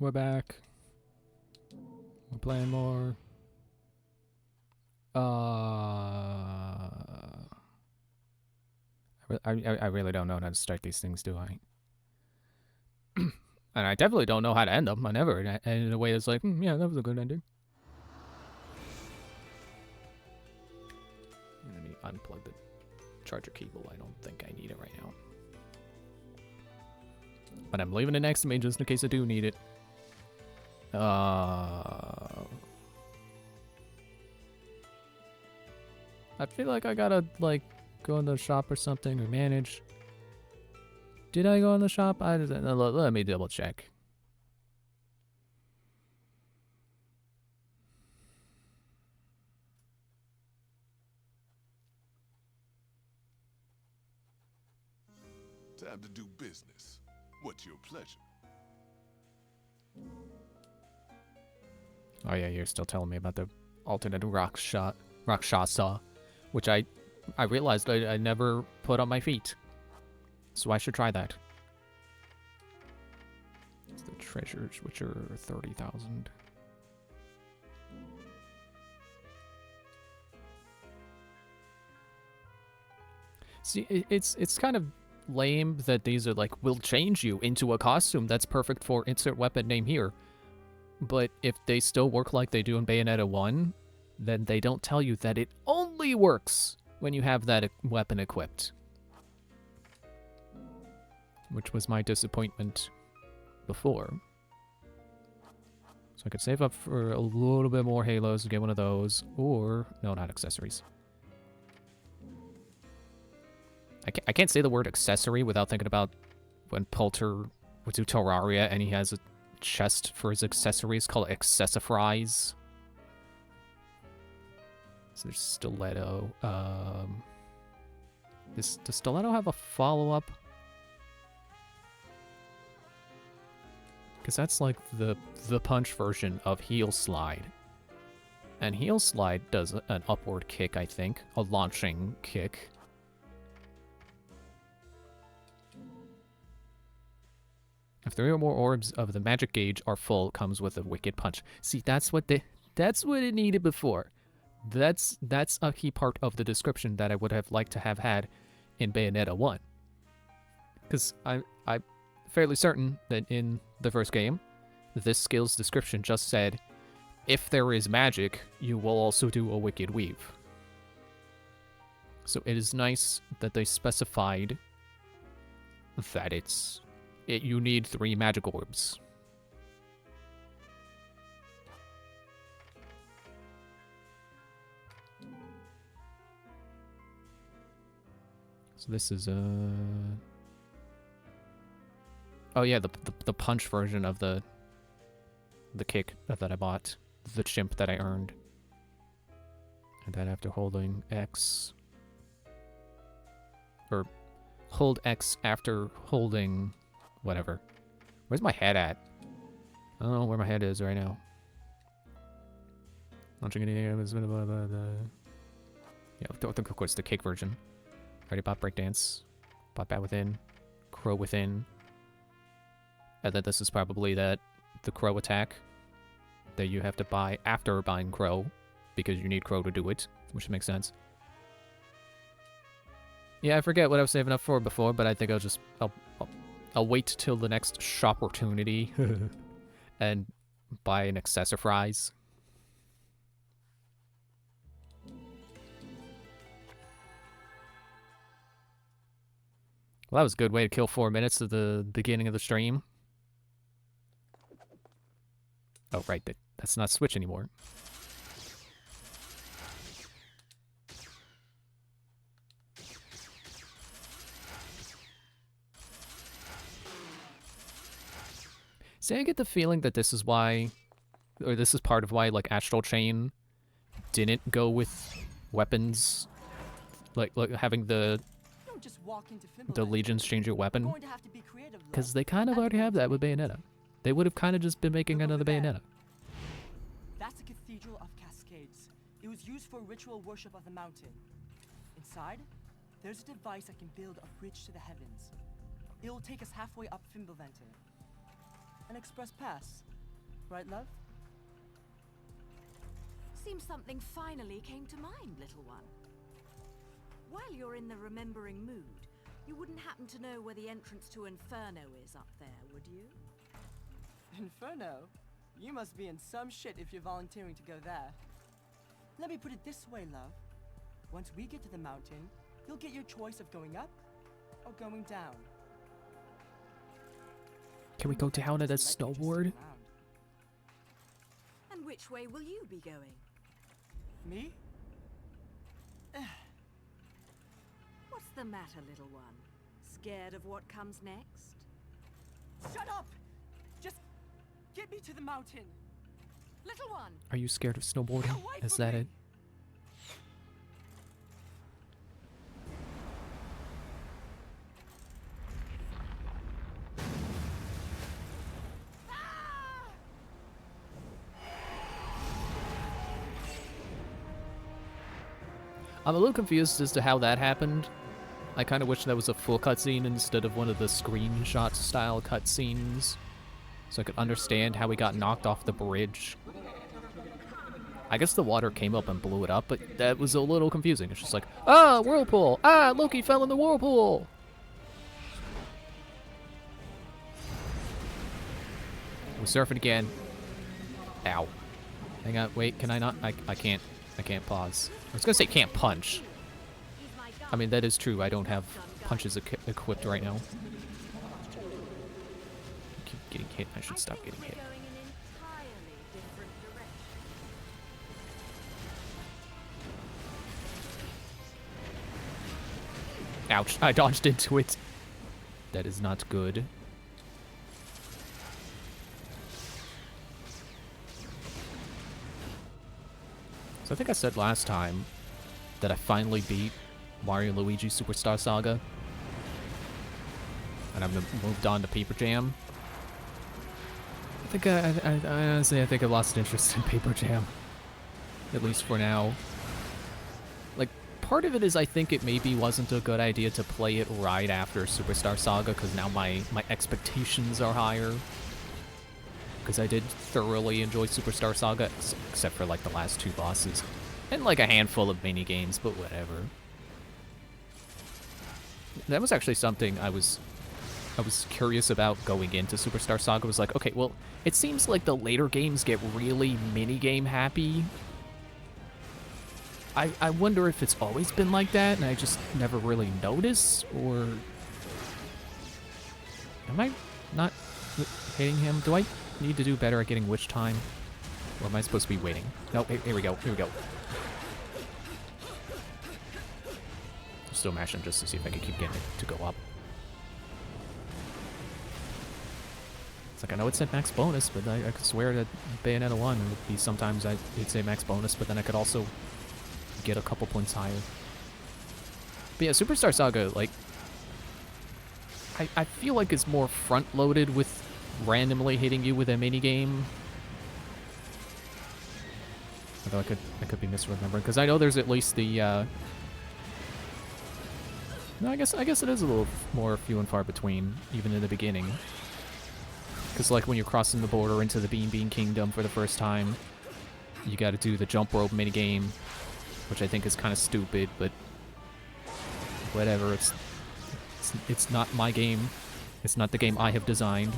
We're back. We're playing more. I really don't know how to start these things, do I? And I definitely don't know how to end them. I never end in a way that's like, yeah, that was a good ending. Let me unplug the charger cable. I don't think I need it right now. But I'm leaving it next to me just in case I do need it. I feel like I gotta, like, go in the shop or something or manage. Did I go in the shop? Let me double check. Time to do business. What's your pleasure? Oh yeah, you're still telling me about the alternate Rakshasa, which I realized I never put on my feet. So I should try that. It's the treasures, which are 30,000. See, it's kind of lame that these are like, we'll change you into a costume that's perfect for insert weapon name here. But if they still work like they do in Bayonetta 1, then they don't tell you that it only works when you have that weapon equipped. Which was my disappointment before. So I could save up for a little bit more halos to get one of those, or... no, not accessories. I can't say the word accessory without thinking about when Poulter would do Terraria and he has a chest for his accessories called accessorize. So there's stiletto. Does stiletto have a follow-up? Because that's like the punch version of heel slide. And heel slide does an upward kick, I think. A launching kick. If 3 or more orbs of the magic gauge are full, comes with a wicked punch. See, that's what it needed before. That's a key part of the description that I would have liked to have had in Bayonetta 1. Because I'm fairly certain that in the first game, this skill's description just said, if there is magic, you will also do a wicked weave. So it is nice that they specified that you need 3 magic orbs. So this is oh yeah, the punch version of the kick that I bought, the chimp that I earned. And then after holding X, or hold X after holding whatever. Where's my head at? I don't know where my head is right now. Launching anything. Yeah, of course, the kick version. Already bought breakdance. Bought Bat Within. Crow Within. And then this is probably the crow attack that you have to buy after buying crow, because you need crow to do it, which makes sense. Yeah, I forget what I was saving up for before, but I think I'll wait till the next shop opportunity and buy an accessorize. Well, that was a good way to kill 4 minutes at the beginning of the stream. Oh, right, that's not Switch anymore. See, I get the feeling that this is why, or this is part of why, like, Astral Chain didn't go with weapons, like having the Legions change your weapon, because they kind of already have that with Bayonetta. They would have kind of just been making another Bayonetta. That's the Cathedral of Cascades. It was used for ritual worship of the mountain. Inside, there's a device that can build a bridge to the heavens. It will take us halfway up Fimbulvente. An express pass. Right, love? Seems something finally came to mind, little one. While you're in the remembering mood, you wouldn't happen to know where the entrance to Inferno is up there, would you? Inferno? You must be in some shit if you're volunteering to go there. Let me put it this way, love. Once we get to the mountain, you'll get your choice of going up or going down. Can we go down at a Let you just stick snowboard? around. And which way will you be going? Me? What's the matter, little one? Scared of what comes next? Shut up! Just get me to the mountain. Little one! Are you scared of snowboarding? Get away Is from that me. it? I'm a little confused as to how that happened. I kind of wish that was a full cutscene instead of one of the screenshot style cutscenes, so I could understand how he got knocked off the bridge. I guess the water came up and blew it up, but that was a little confusing. It's just like, ah, whirlpool! Ah, Loki fell in the whirlpool! We're surfing again. Ow. Hang on, wait, can I not? I can't pause. I was gonna say can't punch. I mean, that is true. I don't have punches equipped right now. I keep getting hit. I should stop getting hit. Going in entirely different direction. Ouch. I dodged into it. That is not good. So I think I said last time that I finally beat Mario & Luigi Superstar Saga. And I've moved on to Paper Jam. I think I honestly, I think I've lost interest in Paper Jam. At least for now. Like, part of it is I think it maybe wasn't a good idea to play it right after Superstar Saga, because now my expectations are higher. Because I did thoroughly enjoy Superstar Saga, except for like the last two bosses. And like a handful of mini games, but whatever. That was actually something I was curious about going into Superstar Saga. Was like, okay, well, it seems like the later games get really mini-game happy. I wonder if it's always been like that and I just never really noticed, or... Am I not hitting him? Do I need to do better at getting witch time? Or am I supposed to be waiting? No, here we go, here we go. I'm still mashing just to see if I can keep getting it to go up. It's like, I know it said max bonus, but I could swear that Bayonetta 1 would be sometimes it'd say max bonus, but then I could also get a couple points higher. But yeah, Superstar Saga, like, I feel like it's more front-loaded with randomly hitting you with a minigame. Although I could be misremembering, because I know there's at least the, no, I guess it is a little more few and far between, even in the beginning. Because, like, when you're crossing the border into the Bean Kingdom for the first time, you gotta do the jump rope minigame, which I think is kind of stupid, but whatever, it's not my game. It's not the game I have designed,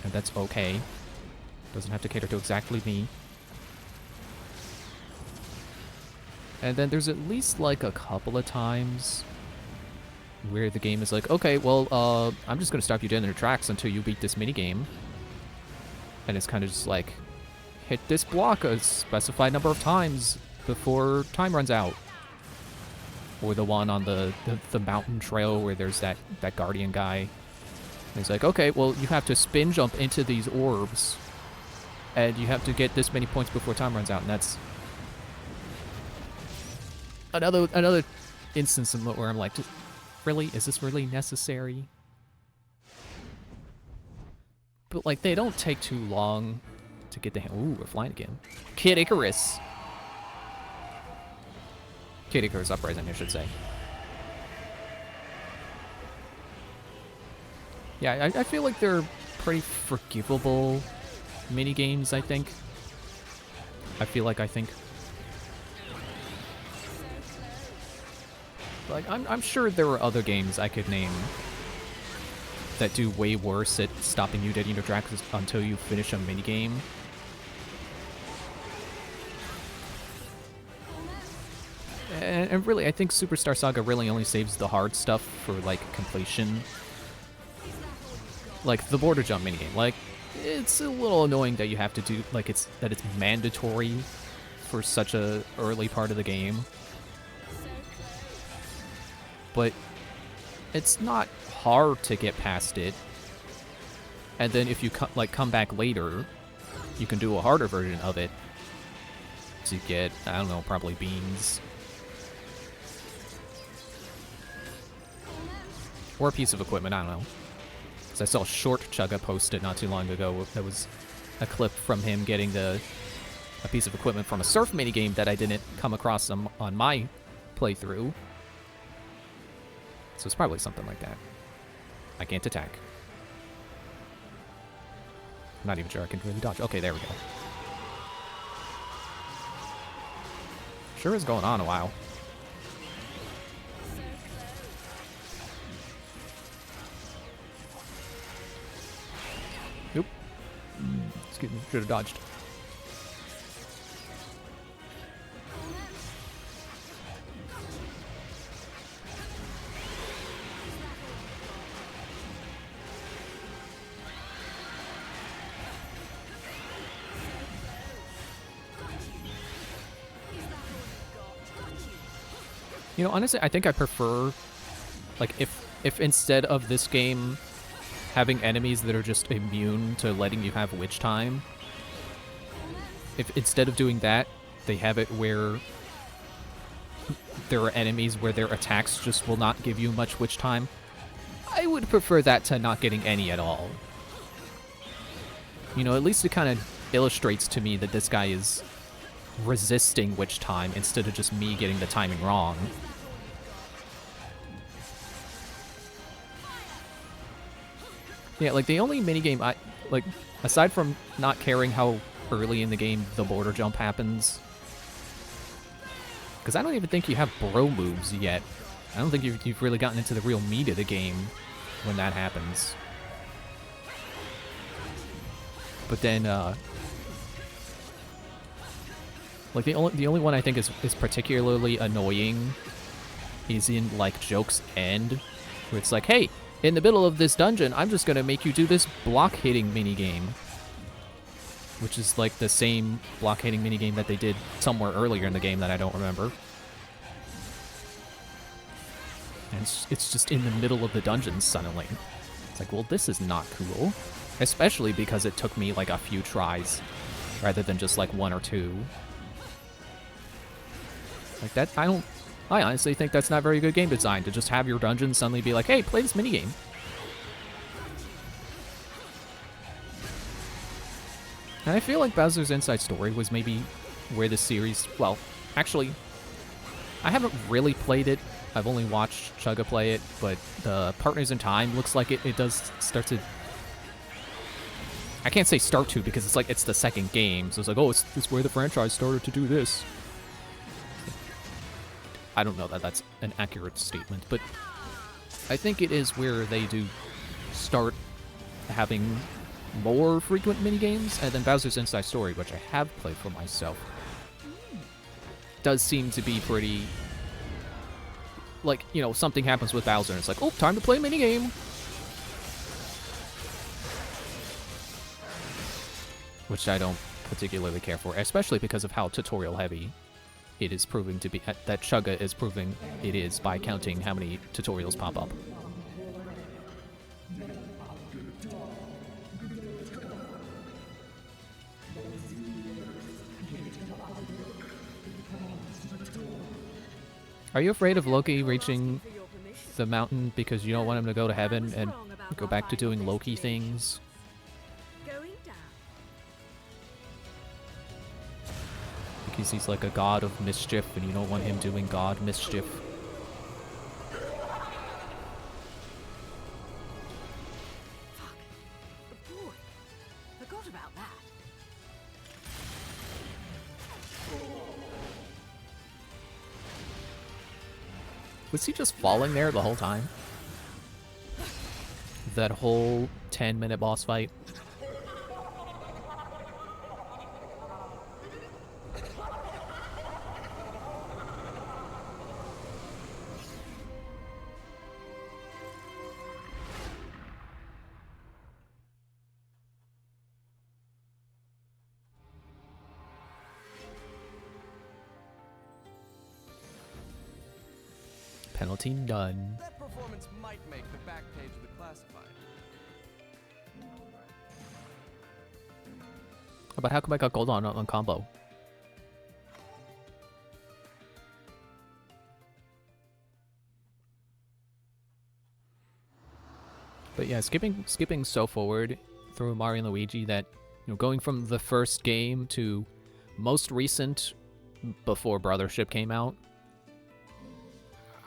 and that's okay. Doesn't have to cater to exactly me. And then there's at least, like, a couple of times where the game is like, okay, well, I'm just gonna stop you dead in your tracks until you beat this minigame. And it's kind of just like, hit this block a specified number of times before time runs out. Or the one on the mountain trail where there's that guardian guy. And he's like, okay, well, you have to spin jump into these orbs, and you have to get this many points before time runs out, and that's another instance where I'm like, really? Is this really necessary? But, like, they don't take too long to get the... Ooh, we're flying again. Kid Icarus. Kid Icarus Uprising, I should say. Yeah, I feel like they're pretty forgivable mini games, I think. I think. Like, I'm sure there are other games I could name that do way worse at stopping you dead in your tracks until you finish a minigame. And really, I think Superstar Saga really only saves the hard stuff for, like, completion. Like, the border jump minigame. Like, it's a little annoying that you have to do, like, it's mandatory for such a early part of the game. But it's not hard to get past it. And then if you come back later, you can do a harder version of it to get, I don't know, probably beans. Or a piece of equipment, I don't know. Because I saw Short Chugga posted not too long ago. That was a clip from him getting a piece of equipment from a surf minigame that I didn't come across on my playthrough. So it's probably something like that. I can't attack. I'm not even sure I can really dodge. Okay, there we go. Sure is going on a while. Nope. Excuse me, should have dodged. You know, honestly, I think I prefer, like, if instead of this game having enemies that are just immune to letting you have witch time, if instead of doing that, they have it where there are enemies where their attacks just will not give you much witch time, I would prefer that to not getting any at all. You know, at least it kind of illustrates to me that this guy is resisting witch time instead of just me getting the timing wrong. Yeah, like, the only minigame I, like, aside from not caring how early in the game the border jump happens, because I don't even think you have bro moves yet. I don't think you've really gotten into the real meat of the game when that happens. But then, like, the only one I think is particularly annoying is in, like, Joke's End, where it's like, hey, in the middle of this dungeon, I'm just gonna make you do this block-hitting minigame. Which is, like, the same block-hitting minigame that they did somewhere earlier in the game that I don't remember. And it's just in the middle of the dungeon suddenly. It's like, well, this is not cool. Especially because it took me, like, a few tries, rather than just, like, one or two. Like, that, I honestly think that's not very good game design, to just have your dungeon suddenly be like, hey, play this minigame. And I feel like Bowser's Inside Story was maybe where the series, well, actually, I haven't really played it. I've only watched Chugga play it, but the Partners in Time looks like it does start to... I can't say start to, because it's like, it's the second game, so it's like, oh, it's where the franchise started to do this. I don't know that that's an accurate statement, but I think it is where they do start having more frequent minigames, and then Bowser's Inside Story, which I have played for myself, does seem to be pretty... Like, you know, something happens with Bowser, and it's like, oh, time to play a minigame! Which I don't particularly care for, especially because of how tutorial-heavy it is proving to be, that Chugga is proving it is by counting how many tutorials pop up. Are you afraid of Loki reaching the mountain because you don't want him to go to heaven and go back to doing Loki things? Because he's like a god of mischief and you don't want him doing god mischief. Fuck. The boy. Forgot about that. Was he just falling there the whole time? That whole 10-minute boss fight? Penalty none. That performance might make the back page of the classified. But how come I got gold on combo? But yeah, skipping so forward through Mario and Luigi that, you know, going from the first game to most recent before Brothership came out,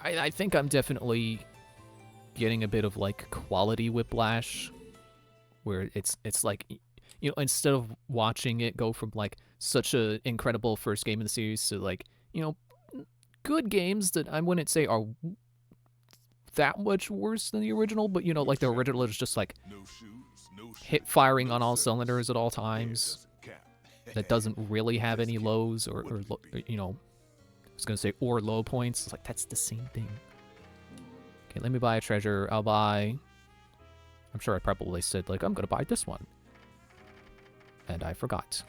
I think I'm definitely getting a bit of like quality whiplash, where it's like, you know, instead of watching it go from like such a incredible first game in the series to like, you know, good games that I wouldn't say are that much worse than the original, but you know, like the original is just like No shoes, no hit shoes, firing no on all service. cylinders at all Hair times. doesn't count. That doesn't really have Just any kidding. lows or Wouldn't be. you know, I was gonna say or low points. It's like that's the same thing. Okay, let me buy a treasure. I'll buy. I'm sure I probably said like I'm gonna buy this one, and I forgot.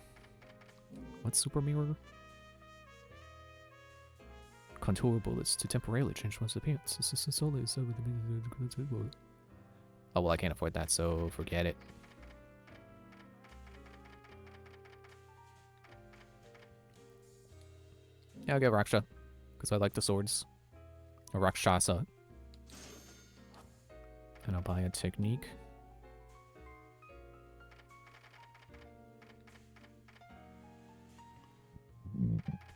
What's super mirror? Contour bullets to temporarily change one's appearance. Oh well, I can't afford that, so forget it. Yeah, I'll get Raksha, because I like the swords. Or Rakshasa. And I'll buy a technique.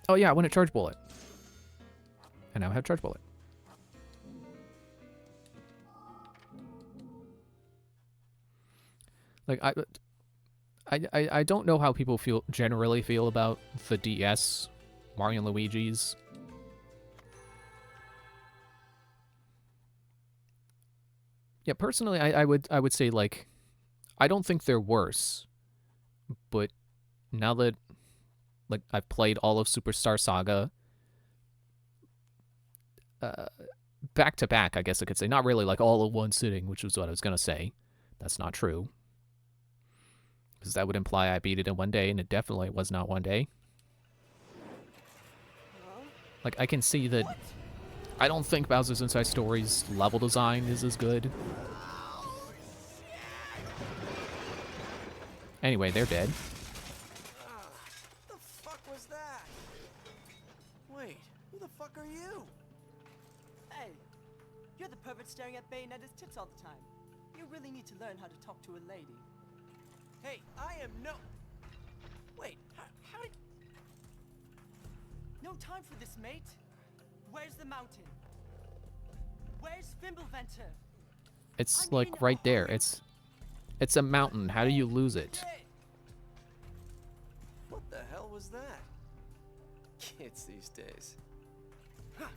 Oh yeah, I want a charge bullet. And now I have charge bullet. Like I don't know how people generally feel about the DS Mario and Luigi's. Yeah, personally, I would say like I don't think they're worse, but now that like I've played all of Superstar Saga back to back, I guess I could say, not really like all in one sitting, which was what I was gonna say. That's not true, because that would imply I beat it in one day, and it definitely was not one day. Like I can see that. I don't think Bowser's Inside Story's level design is as good. Anyway, they're dead. The fuck was that? Wait, who the fuck are you? Hey, you're the pervert staring at Bayonetta's tits all the time. You really need to learn how to talk to a lady. Hey, I am no... Wait, how did... No time for this, mate. Where's the mountain? Where's Fimbleventer? It's like right there. It's a mountain. How do you lose it? Hey! What the hell was that? Kids these days. Huh.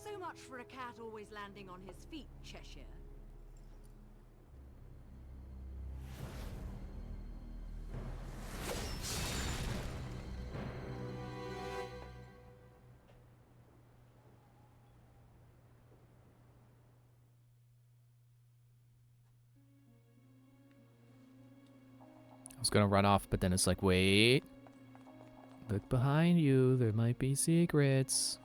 So much for a cat always landing on his feet, Cheshire. I was gonna run off, but then it's like, wait. Look behind you. There might be secrets.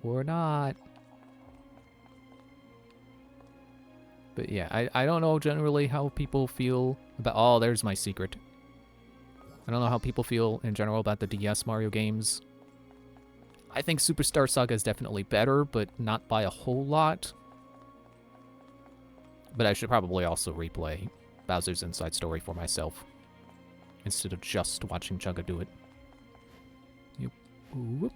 Or not. But yeah, I don't know generally how people feel about... Oh, there's my secret. I don't know how people feel in general about the DS Mario games. I think Superstar Saga is definitely better, but not by a whole lot. But I should probably also replay Bowser's Inside Story for myself, instead of just watching Chugga do it. Yep. Whoop.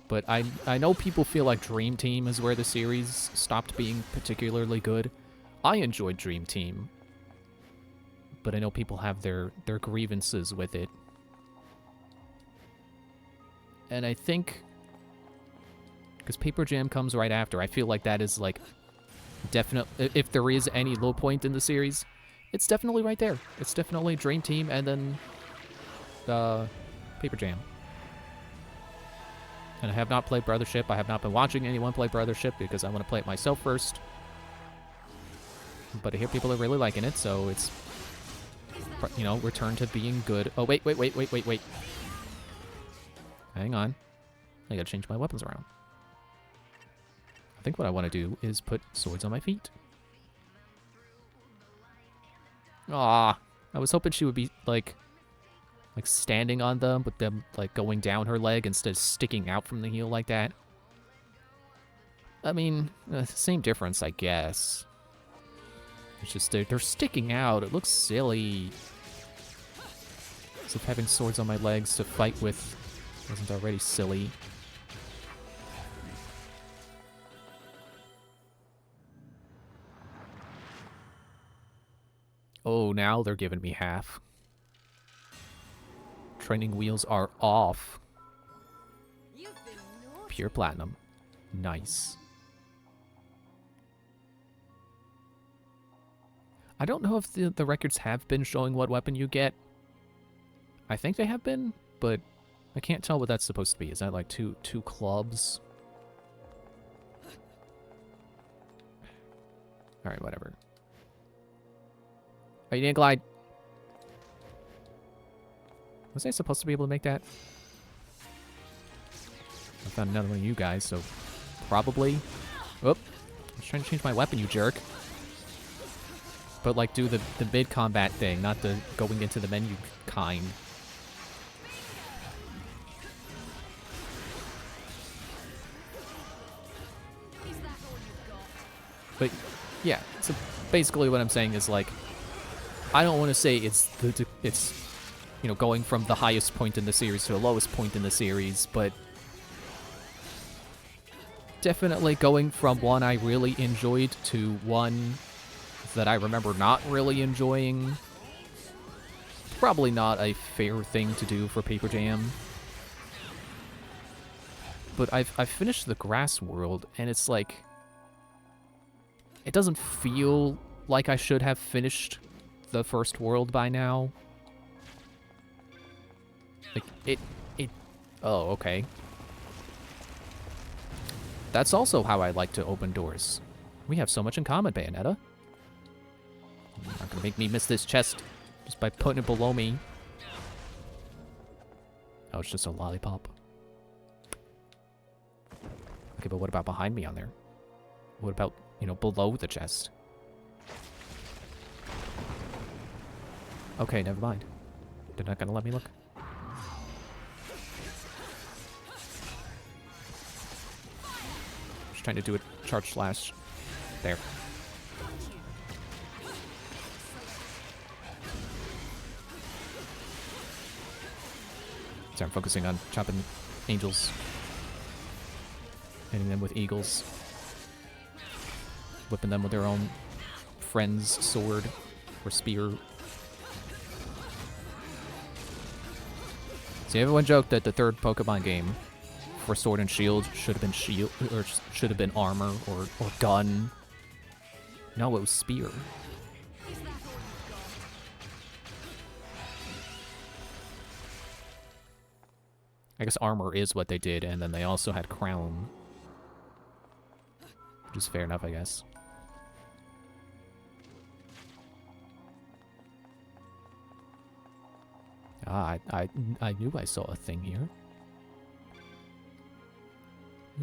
But I know people feel like Dream Team is where the series stopped being particularly good. I enjoyed Dream Team, but I know people have their grievances with it. And I think because Paper Jam comes right after, I feel like that is like definite. If there is any low point in the series, it's definitely right there. It's definitely Dream Team and then Paper Jam. And I have not played Brothership. I have not been watching anyone play Brothership because I want to play it myself first. But I hear people are really liking it, so it's, you know, return to being good. Oh, wait. Hang on. I gotta change my weapons around. I think what I want to do is put swords on my feet. Ah, I was hoping she would be, like standing on them, with them, like, going down her leg instead of sticking out from the heel like that. I mean, same difference, I guess. It's just they're sticking out. It looks silly. As if having swords on my legs to fight with wasn't already silly. Oh, now they're giving me half. Training wheels are off. Pure platinum. Nice. I don't know if the records have been showing what weapon you get. I think they have been, but I can't tell what that's supposed to be. Is that like two clubs? Alright, whatever. Are you gonna glide? Was I supposed to be able to make that? I found another one of you guys, so probably. Oop. I was trying to change my weapon, you jerk. But, like, do the mid-combat thing, not the going into the menu kind. But, yeah, so basically what I'm saying is, like, I don't want to say it's you know, going from the highest point in the series to the lowest point in the series, but definitely going from one I really enjoyed to one that I remember not really enjoying. Probably not a fair thing to do for Paper Jam. But I've finished the Grass World, and it's like, it doesn't feel like I should have finished the first world by now. Like, oh, okay. That's also how I like to open doors. We have so much in common, Bayonetta. You're not gonna make me miss this chest just by putting it below me. Oh, it's just a lollipop. Okay, but what about behind me on there? What about, you know, below the chest? Okay, never mind. They're not gonna let me look. Just trying to do a charge slash. There. So I'm focusing on chopping angels. Hitting them with eagles. Whipping them with their own friend's sword or spear. See, everyone joked that the third Pokemon game for Sword and Shield should have been shield or should have been armor or gun. No, it was spear. I guess armor is what they did, and then they also had crown. Which is fair enough, I guess. Ah, I knew I saw a thing here.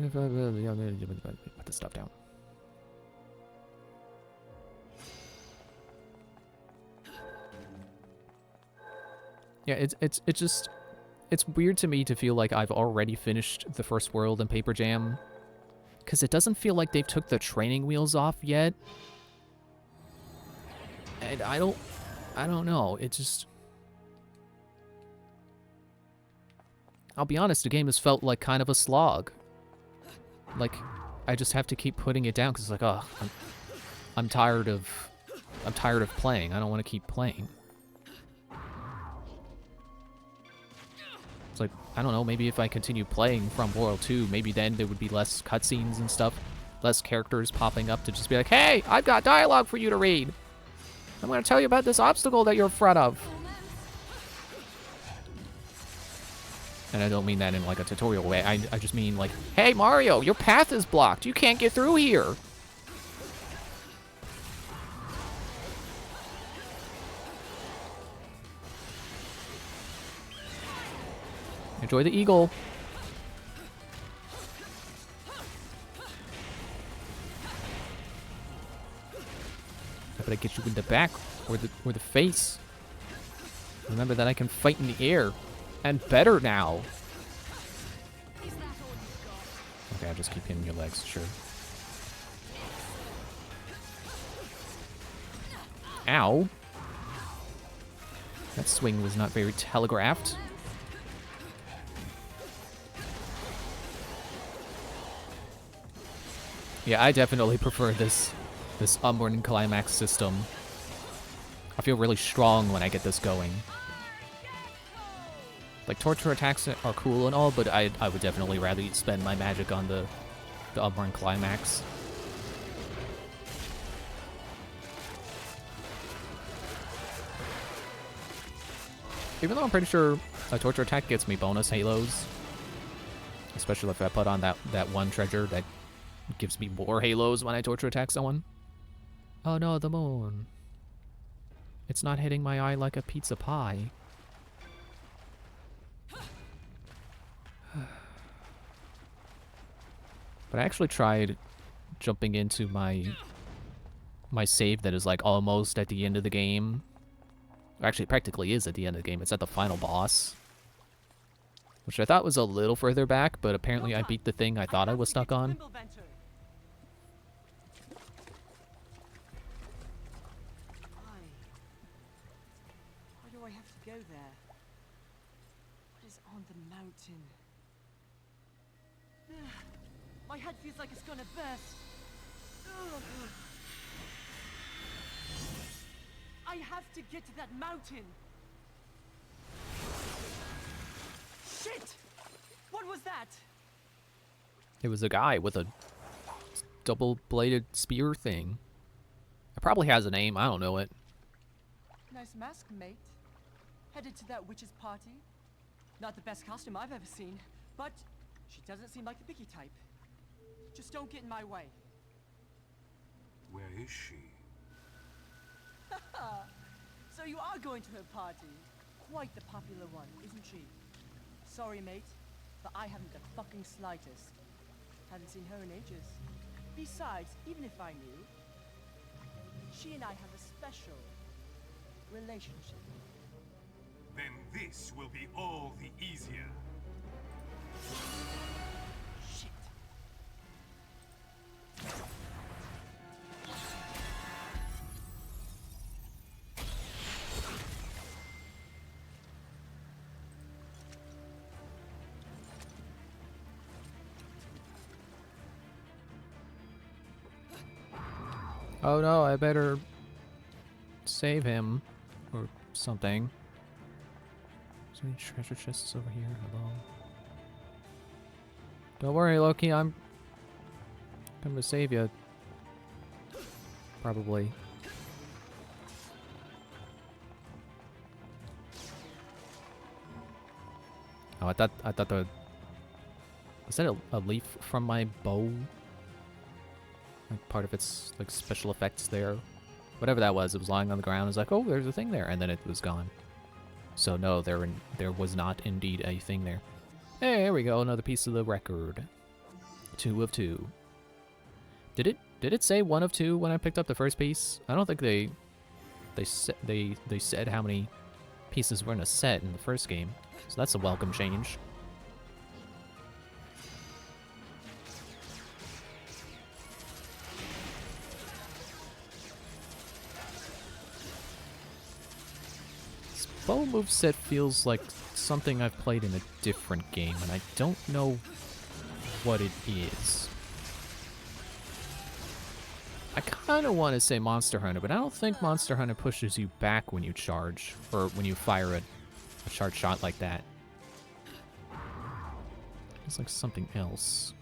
Put the stuff down. Yeah, it's just, it's weird to me to feel like I've already finished the first world in Paper Jam, because it doesn't feel like they've took the training wheels off yet. And I don't know. It just, I'll be honest, the game has felt like kind of a slog. Like, I just have to keep putting it down because it's like, oh, I'm tired of playing. I don't want to keep playing. It's like, I don't know, maybe if I continue playing from World 2, maybe then there would be less cutscenes and stuff, less characters popping up to just be like, hey, I've got dialogue for you to read. I'm going to tell you about this obstacle that you're in front of. And I don't mean that in like a tutorial way. I just mean like, hey, Mario, your path is blocked. You can't get through here. Enjoy the eagle. How about I get you in the back or the face? Remember that I can fight in the air. And better now. Okay, I'll just keep hitting your legs, sure. Ow. That swing was not very telegraphed. Yeah, I definitely prefer this unborn climax system. I feel really strong when I get this going. Like, torture attacks are cool and all, but I would definitely rather spend my magic on the unborn climax. Even though I'm pretty sure a torture attack gets me bonus halos. Especially if I put on that one treasure that gives me more halos when I torture attack someone. Oh no, the moon. It's not hitting my eye like a pizza pie. But I actually tried jumping into my save that is like almost at the end of the game. Actually, it practically is at the end of the game. It's at the final boss. Which I thought was a little further back, but apparently I beat the thing I thought I was stuck on. Why do I have to go there? What is on the mountain? My head feels like it's gonna burst. Ugh. I have to get to that mountain. Shit! What was that? It was a guy with a double-bladed spear thing. It probably has a name. I don't know it. Nice mask, mate. Headed to that witch's party. Not the best costume I've ever seen, but she doesn't seem like the picky type. Just don't get in my way. Where is she? So you are going to her party. Quite the popular one, isn't she? Sorry, mate, but I haven't the fucking slightest. Haven't seen her in ages. Besides, even if I knew, she and I have a special relationship. Then this will be all the easier. Shit. Oh no, I better save him or something. Is there any treasure chests over here? Hello. Don't worry, Loki, I'm gonna save you. Probably. Oh, I thought the was that a leaf from my bow? Like part of its like special effects there. Whatever that was, it was lying on the ground. It was like, oh, there's a thing there, and then it was gone. So no, there was not indeed a thing there. Hey, here we go, another piece of the record. 2 of 2. Did it say 1 of 2 when I picked up the first piece? I don't think they said how many pieces were in a set in the first game. So that's a welcome change. bow moveset feels like something I've played in a different game, and I don't know what it is. I kind of want to say Monster Hunter, but I don't think Monster Hunter pushes you back when you charge, or when you fire a charge shot like that. It's like something else.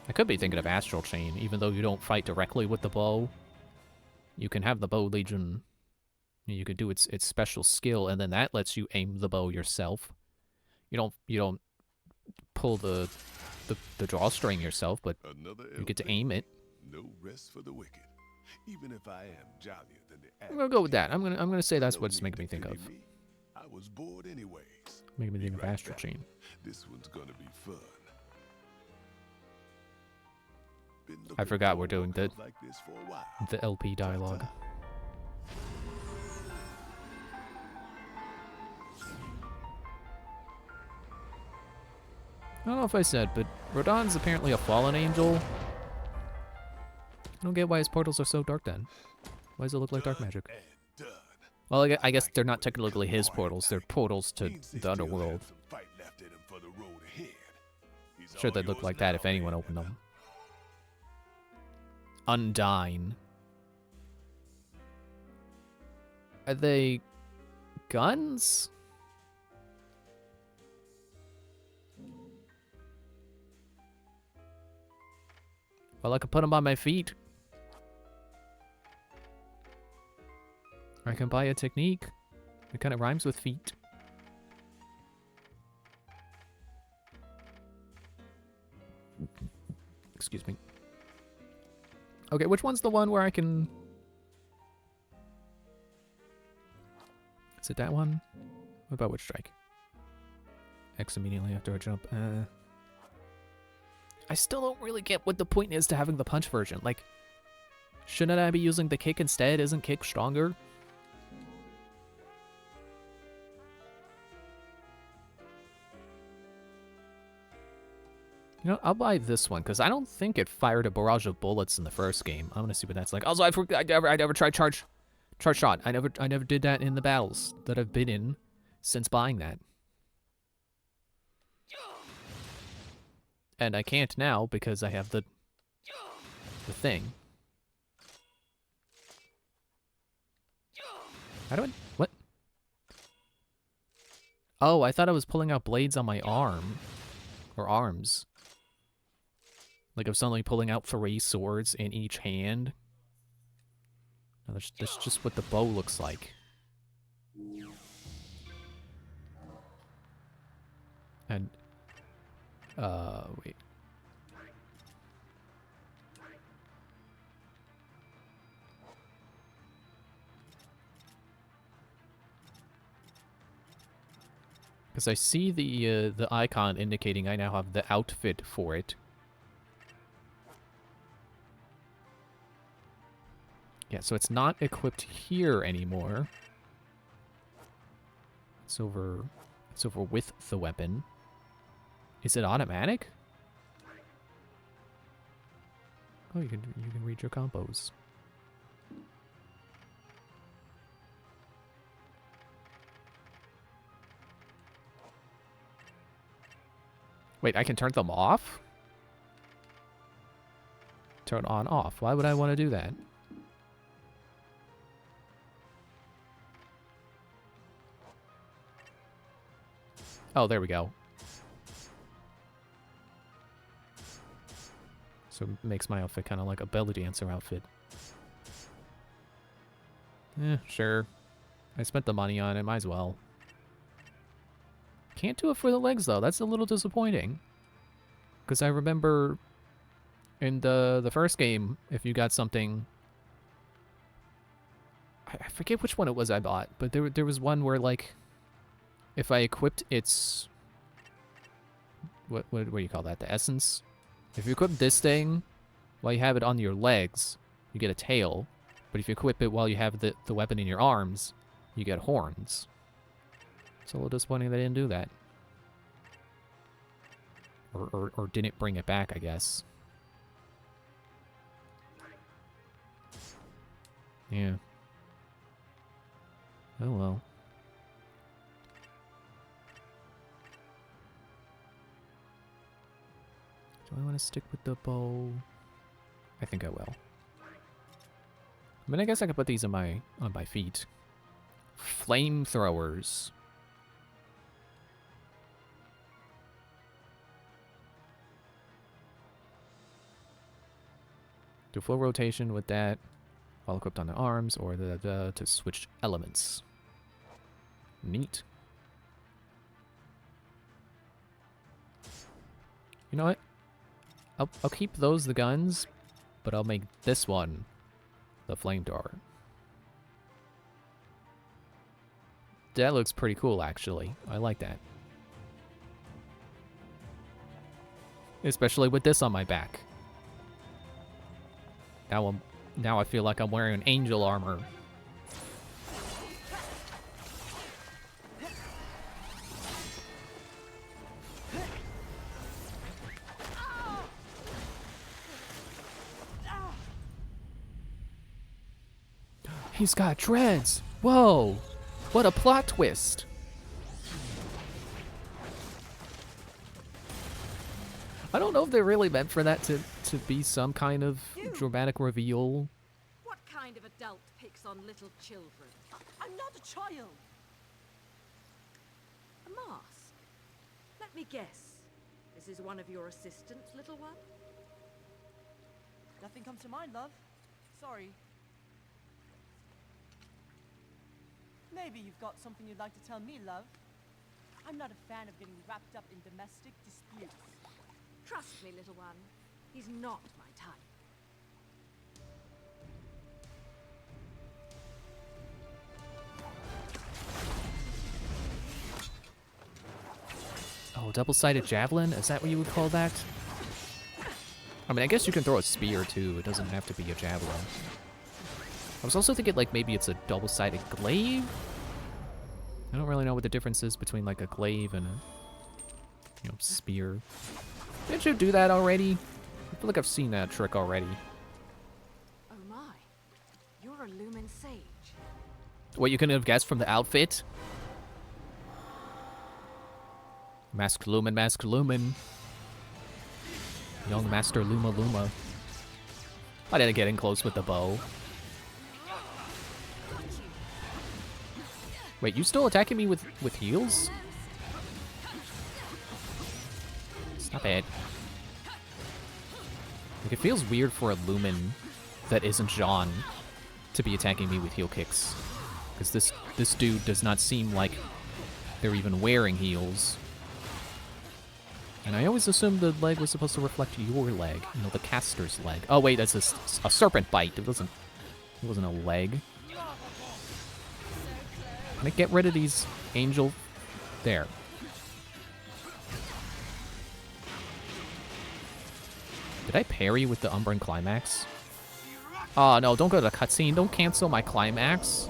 I could be thinking of Astral Chain, even though you don't fight directly with the bow. You can have the Bow Legion. You could do its special skill, and then that lets you aim the bow yourself. You don't pull the drawstring yourself, but you get to aim it. No rest for the wicked. Even if I am jollier than the I'm gonna go with that. I'm gonna say that's what it's making me think of. I was bored anyways. Making me think of Astral Chain. This one's gonna be fun. I forgot we're doing the like this for a while. the LP dialogue. I don't know if I said, but Rodon's apparently a fallen angel. I don't get why his portals are so dark then. Why does it look like dark magic? Well, I guess they're not technically his portals. They're portals to the underworld. Sure, they'd look like that if anyone opened them. Undyne. Are they guns? Well, I could put them on my feet. Or I can buy a technique. It kind of rhymes with feet. Excuse me. Okay, which one's the one where I can... Is it that one? What about Witch Strike? X immediately after a jump. I still don't really get what the point is to having the punch version. Like, shouldn't I be using the kick instead? Isn't kick stronger? You know, I'll buy this one, because I don't think it fired a barrage of bullets in the first game. I'm going to see what that's like. Also, I never tried charge shot. I never did that in the battles that I've been in since buying that. And I can't now because I have the thing. How do I... What? Oh, I thought I was pulling out blades on my arm. Or arms. Like I'm suddenly pulling out 3 swords in each hand. No, that's just what the bow looks like. And... wait. Because I see the icon indicating I now have the outfit for it. Yeah, so it's not equipped here anymore. It's over with the weapon. Is it automatic? Oh, you can read your combos. Wait, I can turn them off? Turn on, off. Why would I want to do that? Oh, there we go. So it makes my outfit kind of like a belly dancer outfit. Sure. I spent the money on it, might as well. Can't do it for the legs, though. That's a little disappointing. Because I remember in the first game, if you got something... I forget which one it was I bought, but there was one where, like, if I equipped its... What do you call that? The essence? If you equip this thing while you have it on your legs, you get a tail. But if you equip it while you have the weapon in your arms, you get horns. It's a little disappointing they didn't do that. Or didn't bring it back, I guess. Yeah. Oh well. Do I want to stick with the bow? I think I will. I mean, I guess I could put these on my feet. Flamethrowers. Do full rotation with that while equipped on the arms, or to switch elements. Neat. You know what? I'll keep those the guns, but I'll make this one the flamethrower. That looks pretty cool, actually. I like that. Especially with this on my back. Now I feel like I'm wearing angel armor. He's got dreads. Whoa. What a plot twist. I don't know if they really meant for that to be some kind of dramatic reveal. What kind of adult picks on little children? I'm not a child. A mask? Let me guess. This is one of your assistants, little one? Nothing comes to mind, love. Sorry. Maybe you've got something you'd like to tell me, love. I'm not a fan of getting wrapped up in domestic disputes. Trust me, little one. He's not my type. Oh, double-sided javelin? Is that what you would call that? I mean, I guess you can throw a spear, too. It doesn't have to be a javelin. I was also thinking, like, maybe it's a double-sided glaive? I don't really know what the difference is between, like, a glaive and a, you know, spear. Didn't you do that already? I feel like I've seen that trick already. Oh my. You're a Lumen Sage. What you couldn't have guessed from the outfit? Masked Lumen, Masked Lumen. Young Master Luma Luma. I didn't get in close with the bow. Wait, you still attacking me with heals? Stop it. Like, it feels weird for a Lumen that isn't Jean to be attacking me with heal kicks. Because this dude does not seem like they're even wearing heals. And I always assumed the leg was supposed to reflect your leg. You know, the caster's leg. Oh wait, that's a serpent bite. It wasn't a leg. Can I get rid of these angel... There. Did I parry with the Umbran Climax? Oh no, don't go to the cutscene. Don't cancel my climax.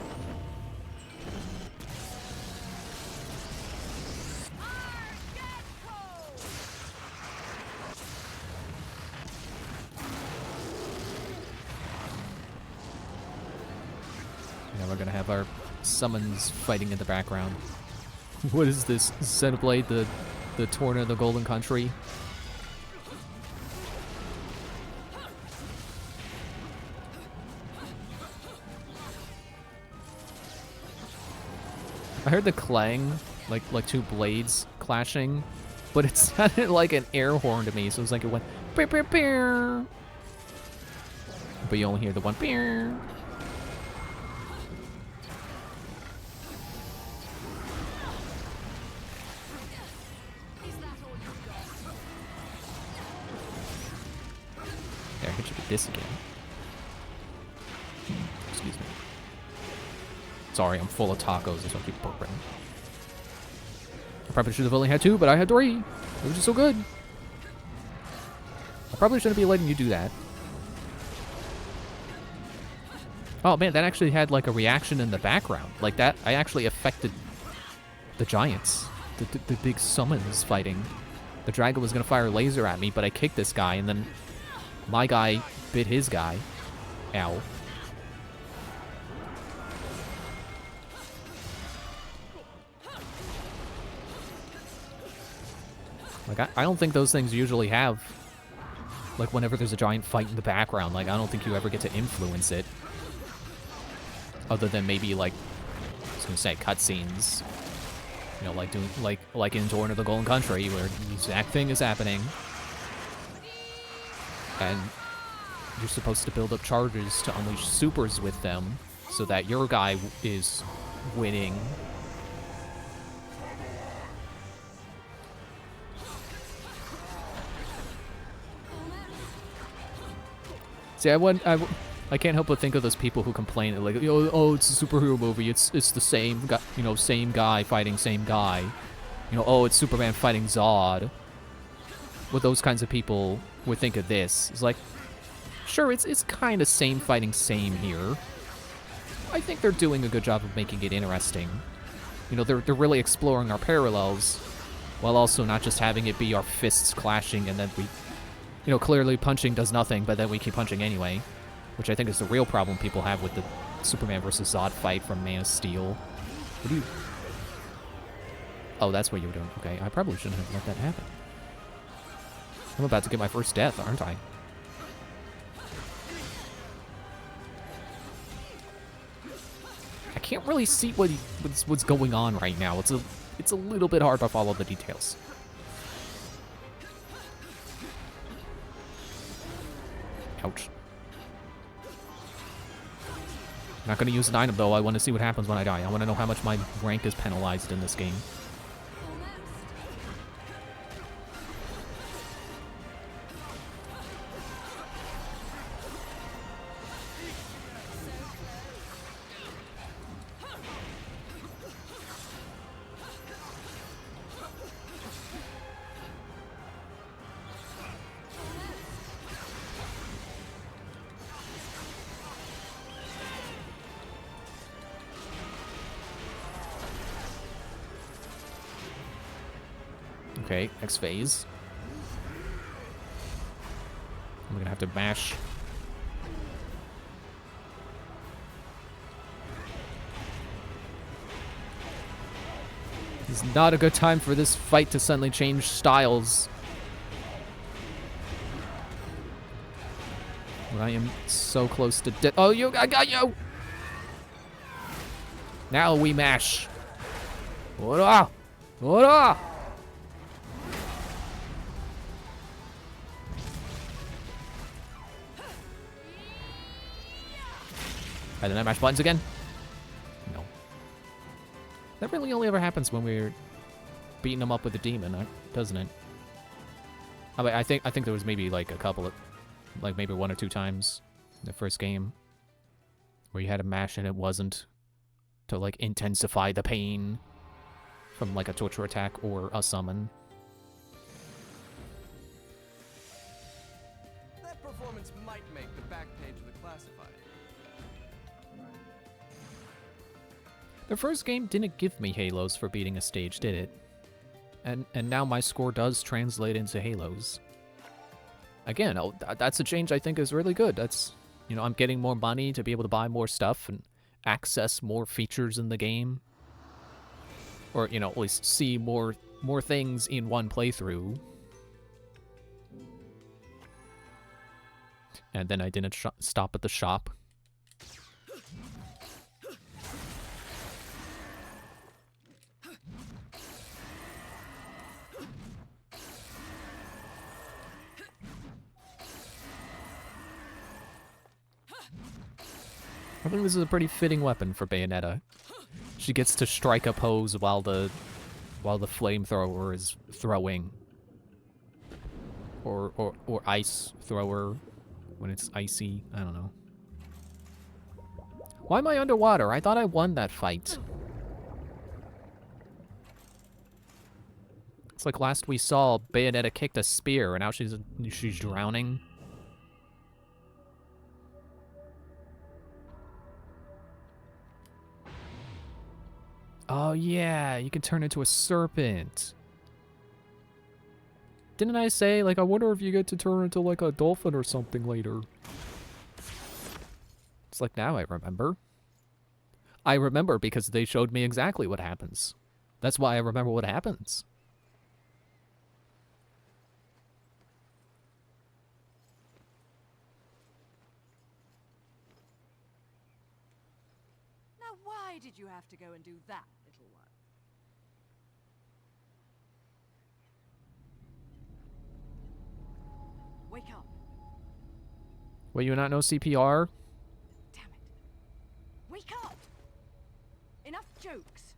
Yeah, we're gonna have our summons fighting in the background. What is this? Xenoblade, the Torna of the Golden Country? I heard the clang, like two blades clashing, but it sounded like an air horn to me, so it was like it went beer beer beer. But you only hear the one beer. There, I hit you with this again. Excuse me. Sorry, I'm full of tacos. That's why I keep burping. I probably should have only had 2, but I had 3. It was just so good. I probably shouldn't be letting you do that. Oh man, that actually had like a reaction in the background. Like that, I actually affected the giants. The big summons fighting. The dragon was gonna fire a laser at me, but I kicked this guy, and then my guy bit his guy. Ow. Like, I don't think those things usually have... Like, whenever there's a giant fight in the background, like, I don't think you ever get to influence it. Other than maybe, like, I was gonna say, cutscenes. You know, like doing, like in Torn of the Golden Country, where the exact thing is happening. And you're supposed to build up charges to unleash supers with them, so that your guy is winning. See, I can't help but think of those people who complain like, oh, it's a superhero movie. It's the same guy, you know, same guy fighting same guy. You know, oh, it's Superman fighting Zod. What those kinds of people would think of this. It's like, sure, it's kind of same fighting same here. I think they're doing a good job of making it interesting. You know, they're really exploring our parallels, while also not just having it be our fists clashing and then we, you know, clearly punching does nothing, but then we keep punching anyway. Which I think is the real problem people have with the Superman versus Zod fight from Man of Steel. What do you... Oh, that's what you were doing. Okay, I probably shouldn't have let that happen. I'm about to get my first death, aren't I? I can't really see what's going on right now. It's a little bit hard to follow the details. Ouch. Not gonna use an item though. I want to see what happens when I die. I want to know how much my rank is penalized in this game. Okay, next phase. I'm gonna have to mash. It's not a good time for this fight to suddenly change styles. I am so close to death. Oh, I got you! Now we mash. Ora! Ora! And then I mash buttons again? No. That really only ever happens when we're beating them up with a demon, doesn't it? I mean, I think there was maybe like a couple of, like maybe 1 or 2 times in the first game where you had a mash and it wasn't to like intensify the pain from like a torture attack or a summon. That performance might make the back page of the classified. The first game didn't give me halos for beating a stage, did it? And now my score does translate into halos. Again, that's a change I think is really good. That's, you know, I'm getting more money to be able to buy more stuff and access more features in the game. Or, you know, at least see more things in one playthrough. And then I didn't stop at the shop. I think this is a pretty fitting weapon for Bayonetta. She gets to strike a pose while the flamethrower is throwing. Or ice thrower when it's icy. I don't know. Why am I underwater? I thought I won that fight. It's like last we saw, Bayonetta kicked a spear and now she's drowning. Oh yeah, you can turn into a serpent. Didn't I say, like, I wonder if you get to turn into, like, a dolphin or something later? It's like, now I remember. I remember because they showed me exactly what happens. That's why I remember what happens. did you have to go and do that, little one? Wake up. Well, you not know CPR? Damn it. Wake up! Enough jokes.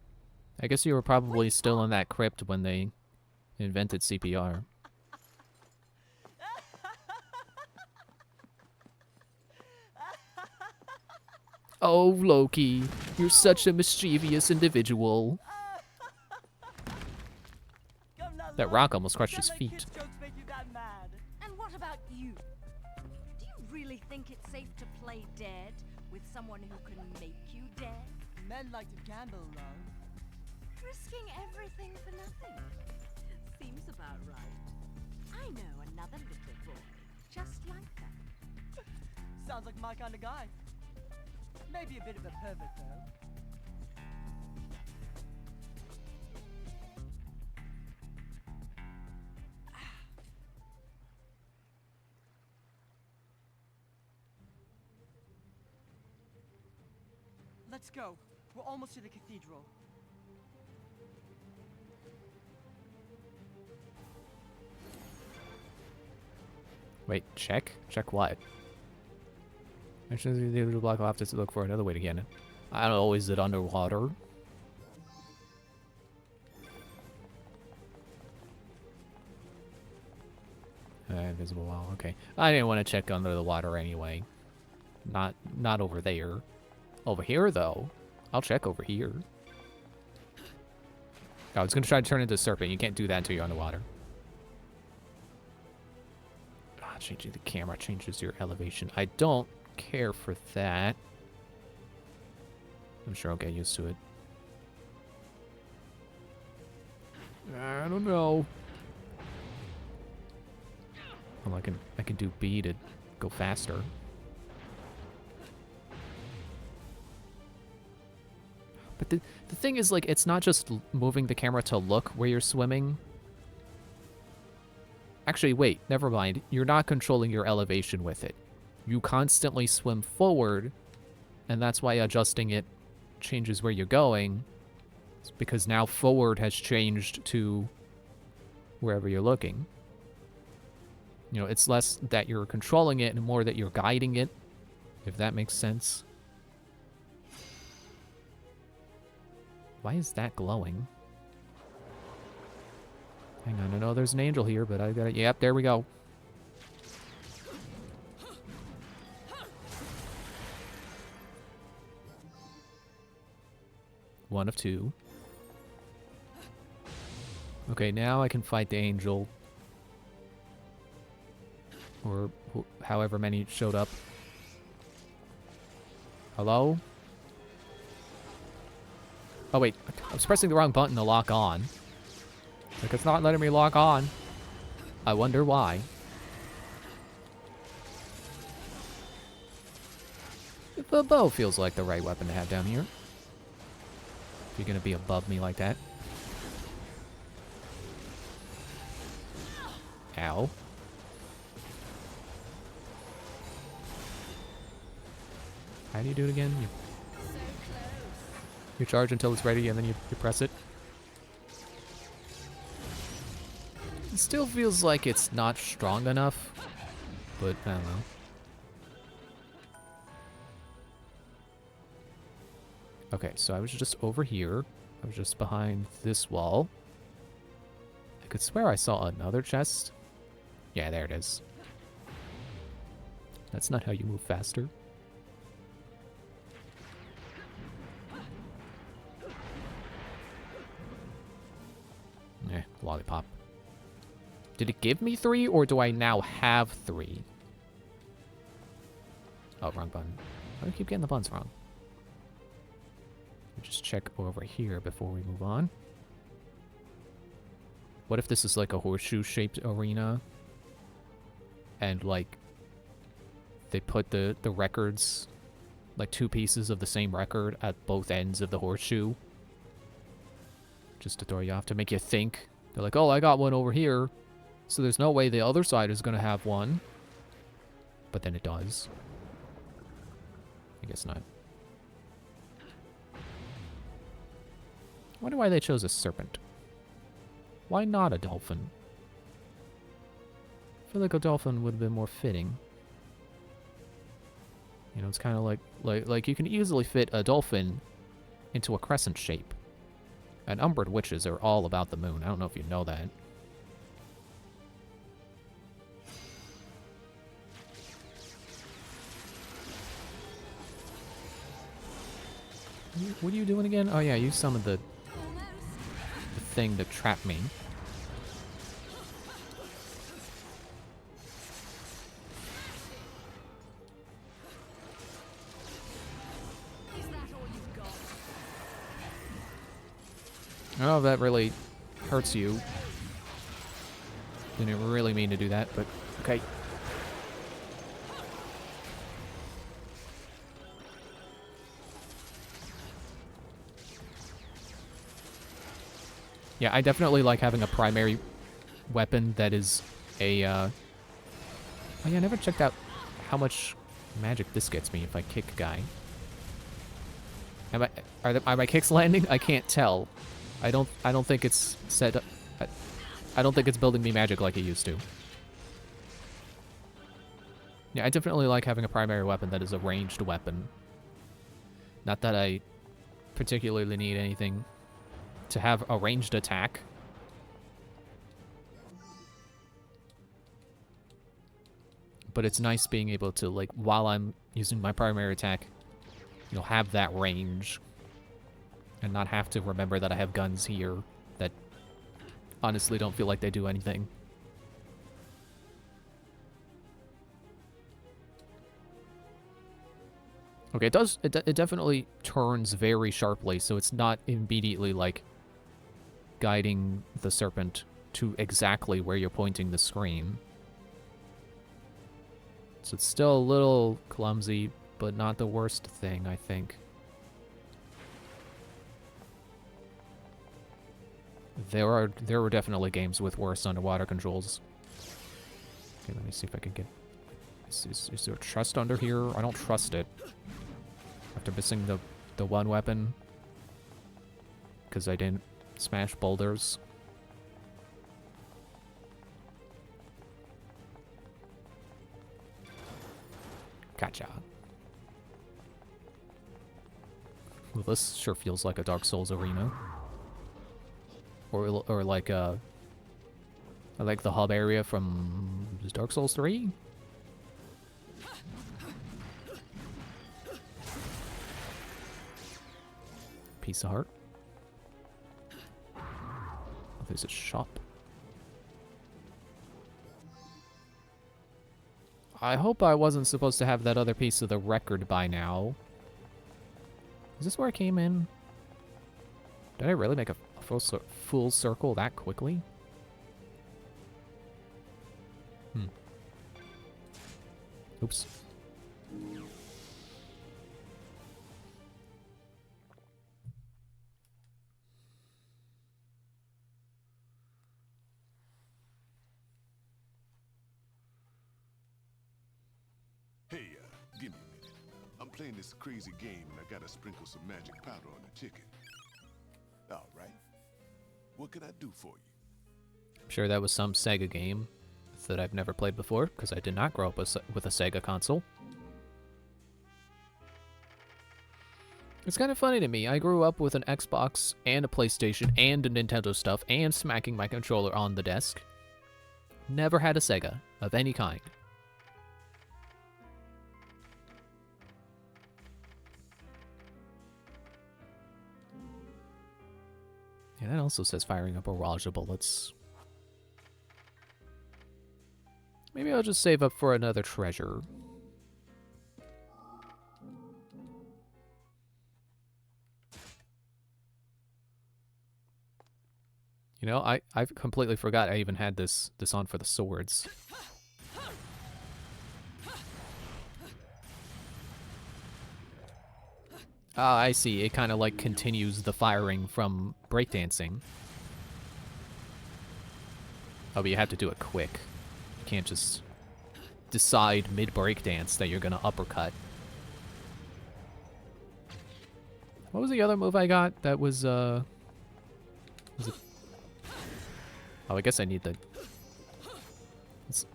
I guess you were probably still in that crypt when they invented CPR. Oh, Loki, you're such a mischievous individual. Come now, That Lord. rock almost crushed his Pretend feet. like kids' jokes make you that mad. And what about you? Do you really think it's safe to play dead with someone who can make you dead? Men like to gamble, love. Risking everything for nothing. Seems about right. I know another little boy just like that. Sounds like my kind of guy. Maybe a bit of a pervert, though. Let's go. We're almost to the cathedral. Wait, check? Check what? Actually, the little block will have to look for another way to get in. I don't know, is it underwater? Invisible wall, okay. I didn't want to check under the water anyway. Not over there. Over here, though. I'll check over here. I was going to try to turn into a serpent. You can't do that until you're underwater. Ah, changing the camera changes your elevation. I don't care for that. I'm sure I'll get used to it. I don't know. Well, I can do B to go faster. But the thing is, like, it's not just moving the camera to look where you're swimming. Actually, wait, never mind. You're not controlling your elevation with it. You constantly swim forward, and that's why adjusting it changes where you're going. It's because now forward has changed to wherever you're looking. You know, it's less that you're controlling it and more that you're guiding it, if that makes sense. Why is that glowing? Hang on, I know there's an angel here, but I gotta... Yep, there we go. One of two. Okay, now I can fight the angel. Or however many showed up. Hello? Oh wait, I was pressing the wrong button to lock on. Like, it's not letting me lock on. I wonder why. The bow feels like the right weapon to have down here. If you're gonna be above me like that. Ow. How do you do it again? You charge until it's ready, and then you press it. It still feels like it's not strong enough, but I don't know. Okay, so I was just over here. I was just behind this wall. I could swear I saw another chest. Yeah, there it is. That's not how you move faster. Lollipop. Did it give me 3, or do I now have 3? Oh, wrong button. Why do I keep getting the buttons wrong? We'll just check over here before we move on. What if this is like a horseshoe-shaped arena? And, like, they put the records, like 2 pieces of the same record at both ends of the horseshoe? Just to throw you off, to make you think. They're like, oh, I got one over here, so there's no way the other side is going to have one. But then it does. I guess not. wonder why they chose a serpent. Why not a dolphin? I feel like a dolphin would have been more fitting. You know, it's kind of like you can easily fit a dolphin into a crescent shape. And Umbred witches are all about the moon. I don't know if you know that. What are you doing again? Oh yeah, you summoned the thing to trap me. Is that all you've got? I don't know if that really hurts you. Didn't really mean to do that, but okay. Yeah, I definitely like having a primary weapon that is a, Oh yeah, I never checked out how much magic this gets me if I kick a guy. Are my kicks landing? I can't tell. I don't think it's set up. I don't think it's building me magic like it used to. Yeah, I definitely like having a primary weapon that is a ranged weapon. Not that I particularly need anything to have a ranged attack. But it's nice being able to, like, while I'm using my primary attack, you know, have that range. And not have to remember that I have guns here that honestly don't feel like they do anything. Okay, it does. It definitely turns very sharply, so it's not immediately, like, guiding the serpent to exactly where you're pointing the screen. So it's still a little clumsy, but not the worst thing, I think. There were definitely games with worse underwater controls. Okay, let me see if I can get... Is there a chest under here? I don't trust it. After missing the one weapon. Because I didn't smash boulders. Gotcha. Well, this sure feels like a Dark Souls arena. Or like like the hub area from Dark Souls 3? Piece of heart. Oh, there's a shop. I hope I wasn't supposed to have that other piece of the record by now. Is this where I came in? Did I really make a full circle that quickly? Oops. Hey, give me a minute. I'm playing this crazy game and I gotta sprinkle some magic powder on the chicken. All right. What can I do for you? I'm sure that was some Sega game that I've never played before, because I did not grow up with a Sega console. It's kind of funny to me. I grew up with an Xbox and a PlayStation and a Nintendo stuff and smacking my controller on the desk. Never had a Sega of any kind. Yeah, that also says firing up a barrage of bullets. Maybe I'll just save up for another treasure. You know, I completely forgot I even had this on for the swords. Ah, I see. It kind of like continues the firing from breakdancing. Oh, but you have to do it quick. You can't just decide mid-breakdance that you're gonna uppercut. What was the other move I got that was, Is it... Oh, I guess I need the...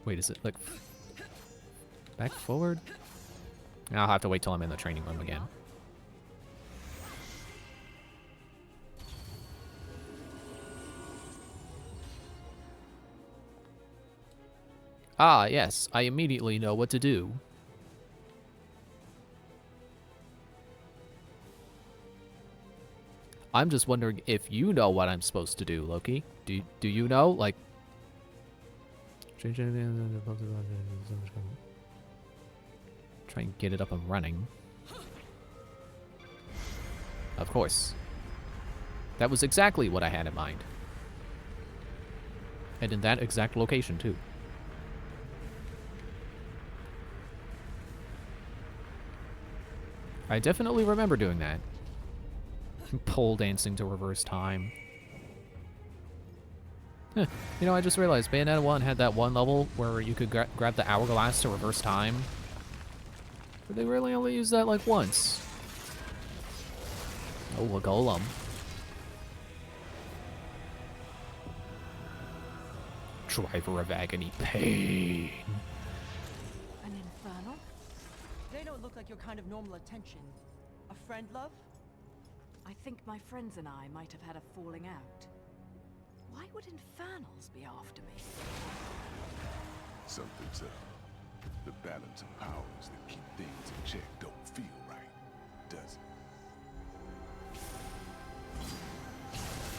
Wait, is it like... Back forward? I'll have to wait till I'm in the training room again. Ah, yes, I immediately know what to do. I'm just wondering if you know what I'm supposed to do, Loki. Do you know? Like... Try and get it up and running. Of course. That was exactly what I had in mind. And in that exact location, too. I definitely remember doing that. Pole dancing to reverse time. Huh. You know, I just realized Bayonetta 1 had that one level where you could grab the hourglass to reverse time. But they really only used that like once. Oh, a golem. Driver of agony, pain. An infernal? They don't look like your kind of normal attention. A friend, love? I think my friends and I might have had a falling out. Why would infernals be after me? Something's up. The balance of powers that keep things in check don't feel right, does it?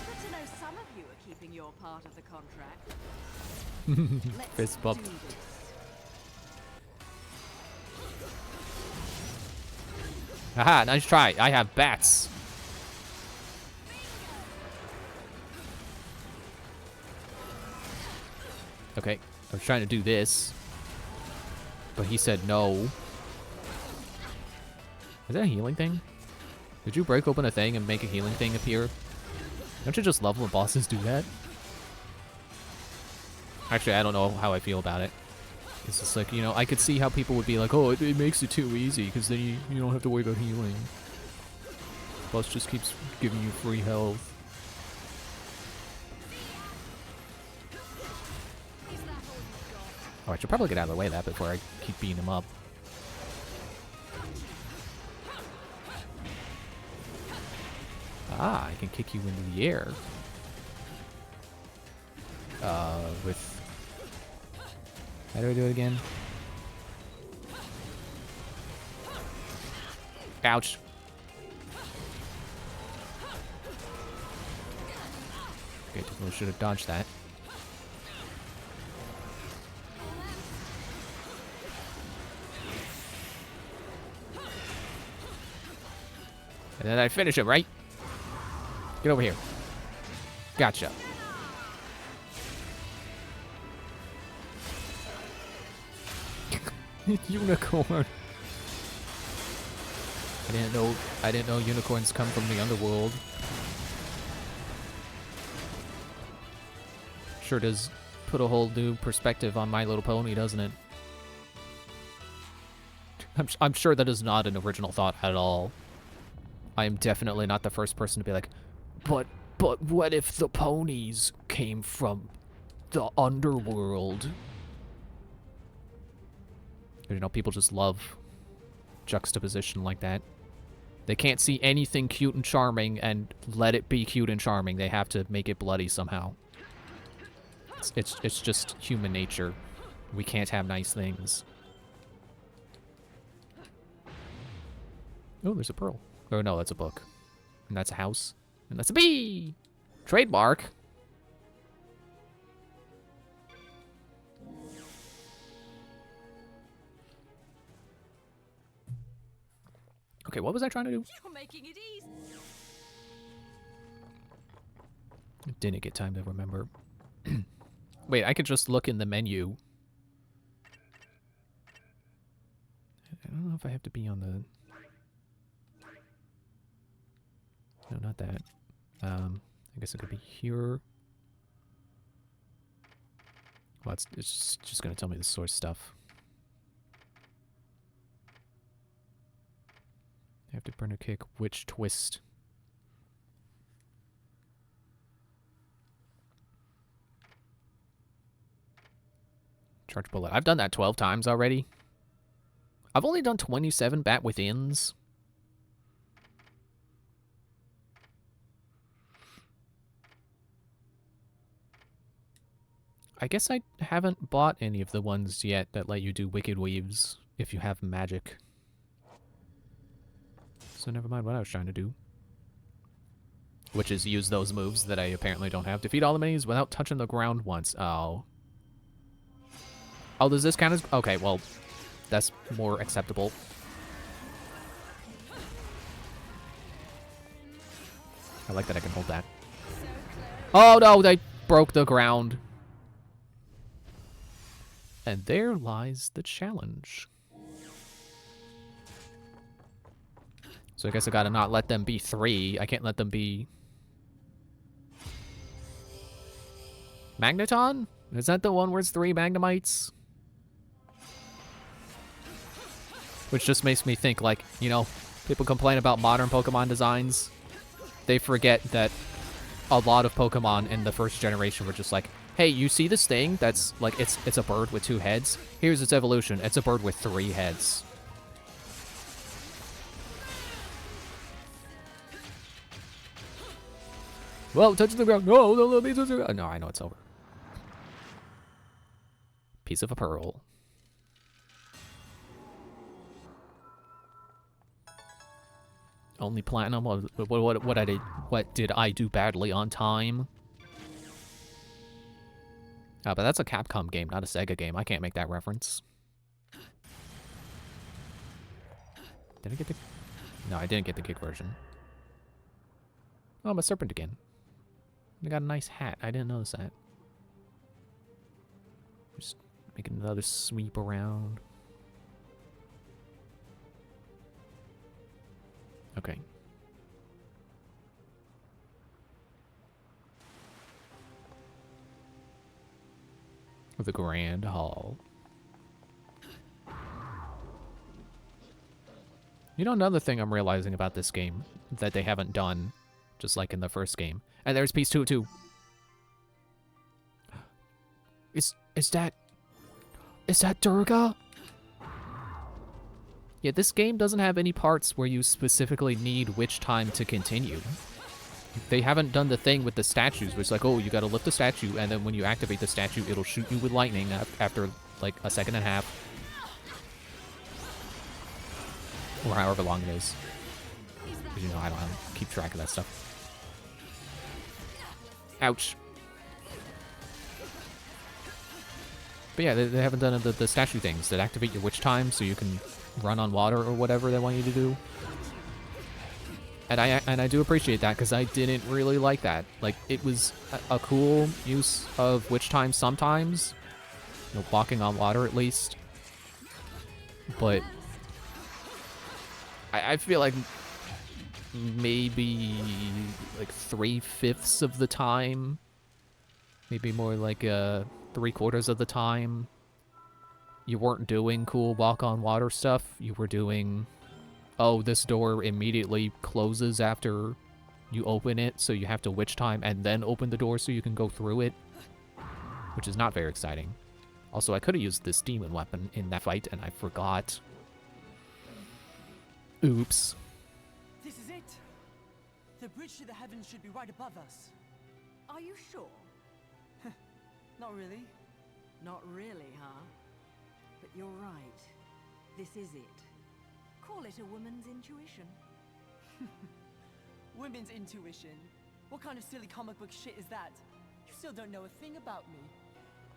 Good to know some of you are keeping your part of the contract. Let's Fist bump. do this. Haha, nice try. I have bats. Okay, I was trying to do this. But he said no. Is that a healing thing? Did you break open a thing and make a healing thing appear? Don't you just love when bosses do that? Actually, I don't know how I feel about it. It's just like, you know, I could see how people would be like, oh, it makes it too easy, because then you don't have to worry about healing. Boss just keeps giving you free health. Oh, I should probably get out of the way of that before I keep beating him up. Ah, I can kick you into the air. With... How do I do it again? Ouch. Okay, definitely should have dodged that. And then I finish him, right? Get over here. Gotcha. Unicorn. I didn't know unicorns come from the underworld. Sure does put a whole new perspective on My Little Pony, doesn't it? I'm sure that is not an original thought at all. I am definitely not the first person to be like, but what if the ponies came from the underworld? You know, people just love juxtaposition like that. They can't see anything cute and charming and let it be cute and charming. They have to make it bloody somehow. It's just human nature. We can't have nice things. Oh, there's a pearl. Oh no, that's a book. And that's a house. And that's a bee! Trademark. Okay, what was I trying to do? You're making it easy. Didn't get time to remember. Wait, I could just look in the menu. I don't know if I have to be on the... No, not that. I guess it could be here. Well, it's just going to tell me the source stuff. I have to burn a kick. Which twist? Charge bullet. I've done that 12 times already. I've only done 27 bat withins. I guess I haven't bought any of the ones yet that let you do Wicked Weaves if you have magic. So never mind what I was trying to do. Which is use those moves that I apparently don't have. Defeat all the minis without touching the ground once. Oh. Oh, does this count as... Okay, well, that's more acceptable. I like that I can hold that. Oh, no, they broke the ground. And there lies the challenge. So I guess I gotta not let them be 3. I can't let them be... Magneton? Is that the one where it's 3 Magnemites? Which just makes me think, like, you know, people complain about modern Pokemon designs. They forget that a lot of Pokemon in the first generation were just like, hey, you see this thing that's, like, it's a bird with 2 heads? Here's its evolution. It's a bird with 3 heads. Well, touch the ground. No, don't let me touch the ground. No, I know it's over. Piece of a pearl. Only platinum. What did I do badly on time? But that's a Capcom game, not a Sega game. I can't make that reference. Did I get the... No, I didn't get the kick version. Oh, I'm a serpent again. I got a nice hat. I didn't notice that. Just making another sweep around. Okay. The Grand Hall. You know, another thing I'm realizing about this game that they haven't done, just like in the first game. And there's piece 2 too. Is that Durga? Yeah, this game doesn't have any parts where you specifically need witch time to continue. They haven't done the thing with the statues, where it's like, oh, you gotta lift the statue, and then when you activate the statue, it'll shoot you with lightning after, like, a second and a half. Or however long it is. Because, you know, I don't keep track of that stuff. Ouch. But yeah, they haven't done the statue things that activate your witch time so you can run on water or whatever they want you to do. And I do appreciate that, because I didn't really like that. Like, it was a cool use of witch time sometimes. You know, walking on water at least. But I feel like maybe like 3/5 of the time, maybe more like 3/4 of the time, you weren't doing cool walk on water stuff. You were doing, oh, this door immediately closes after you open it, so you have to witch time and then open the door so you can go through it, which is not very exciting. Also, I could have used this demon weapon in that fight, and I forgot. Oops. This is it. The bridge to the heavens should be right above us. Are you sure? Not really. Not really, huh? But you're right. This is it. Call it a woman's intuition. Women's intuition? What kind of silly comic book shit is that? You still don't know a thing about me.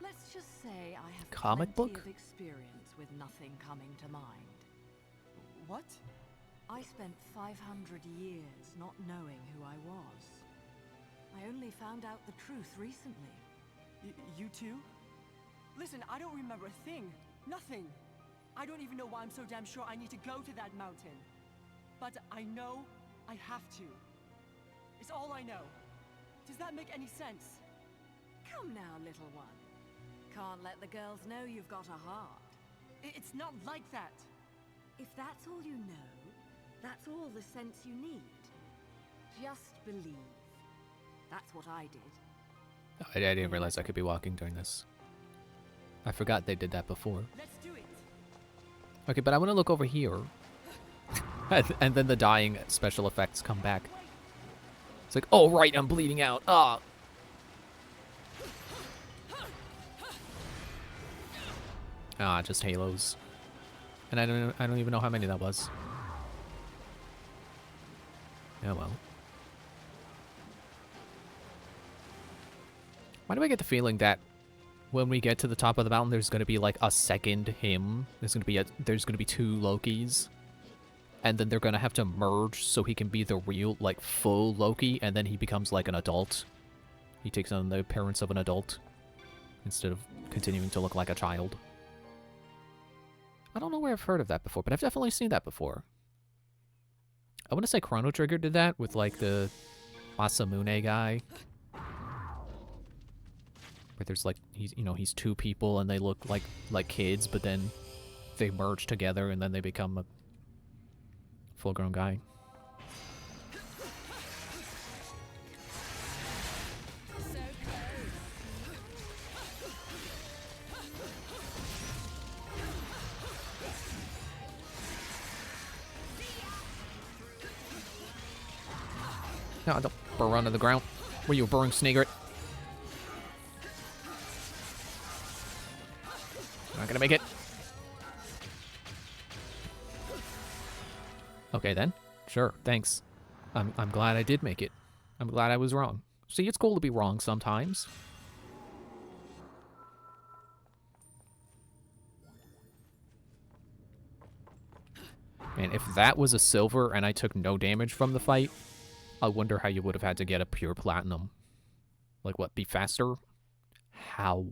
Let's just say I have Comic plenty book? of experience with nothing coming to mind. What? I spent 500 years not knowing who I was. I only found out the truth recently. You too? Listen, I don't remember a thing. Nothing. I don't even know why I'm so damn sure I need to go to that mountain. But I know I have to. It's all I know. Does that make any sense? Come now, little one. Can't let the girls know you've got a heart. It's not like that. If that's all you know, that's all the sense you need. Just believe. That's what I did. I didn't realize I could be walking during this. I forgot they did that before. Let's do it. Okay, but I want to look over here. And then the dying special effects come back. It's like, oh right, I'm bleeding out. Ah. Ah, just halos. And I don't even know how many that was. Oh well. Why do I get the feeling that when we get to the top of the mountain, there's going to be like a second him? There's going to be two Lokis, and then they're going to have to merge so he can be the real, like, full Loki, and then he becomes like an adult. He takes on the appearance of an adult instead of continuing to look like a child. I don't know where I've heard of that before, but I've definitely seen that before. I want to say Chrono Trigger did that with, like, the Masamune guy. Where there's, like, he's two people and they look like kids, but then they merge together and then they become a full-grown guy. No, don't burrow under the ground. Were you a burrowing snake? Not gonna make it. Okay then. Sure, thanks. I'm glad I did make it. I'm glad I was wrong. See, it's cool to be wrong sometimes. Man, if that was a silver and I took no damage from the fight, I wonder how you would have had to get a pure platinum. Like what, be faster? How?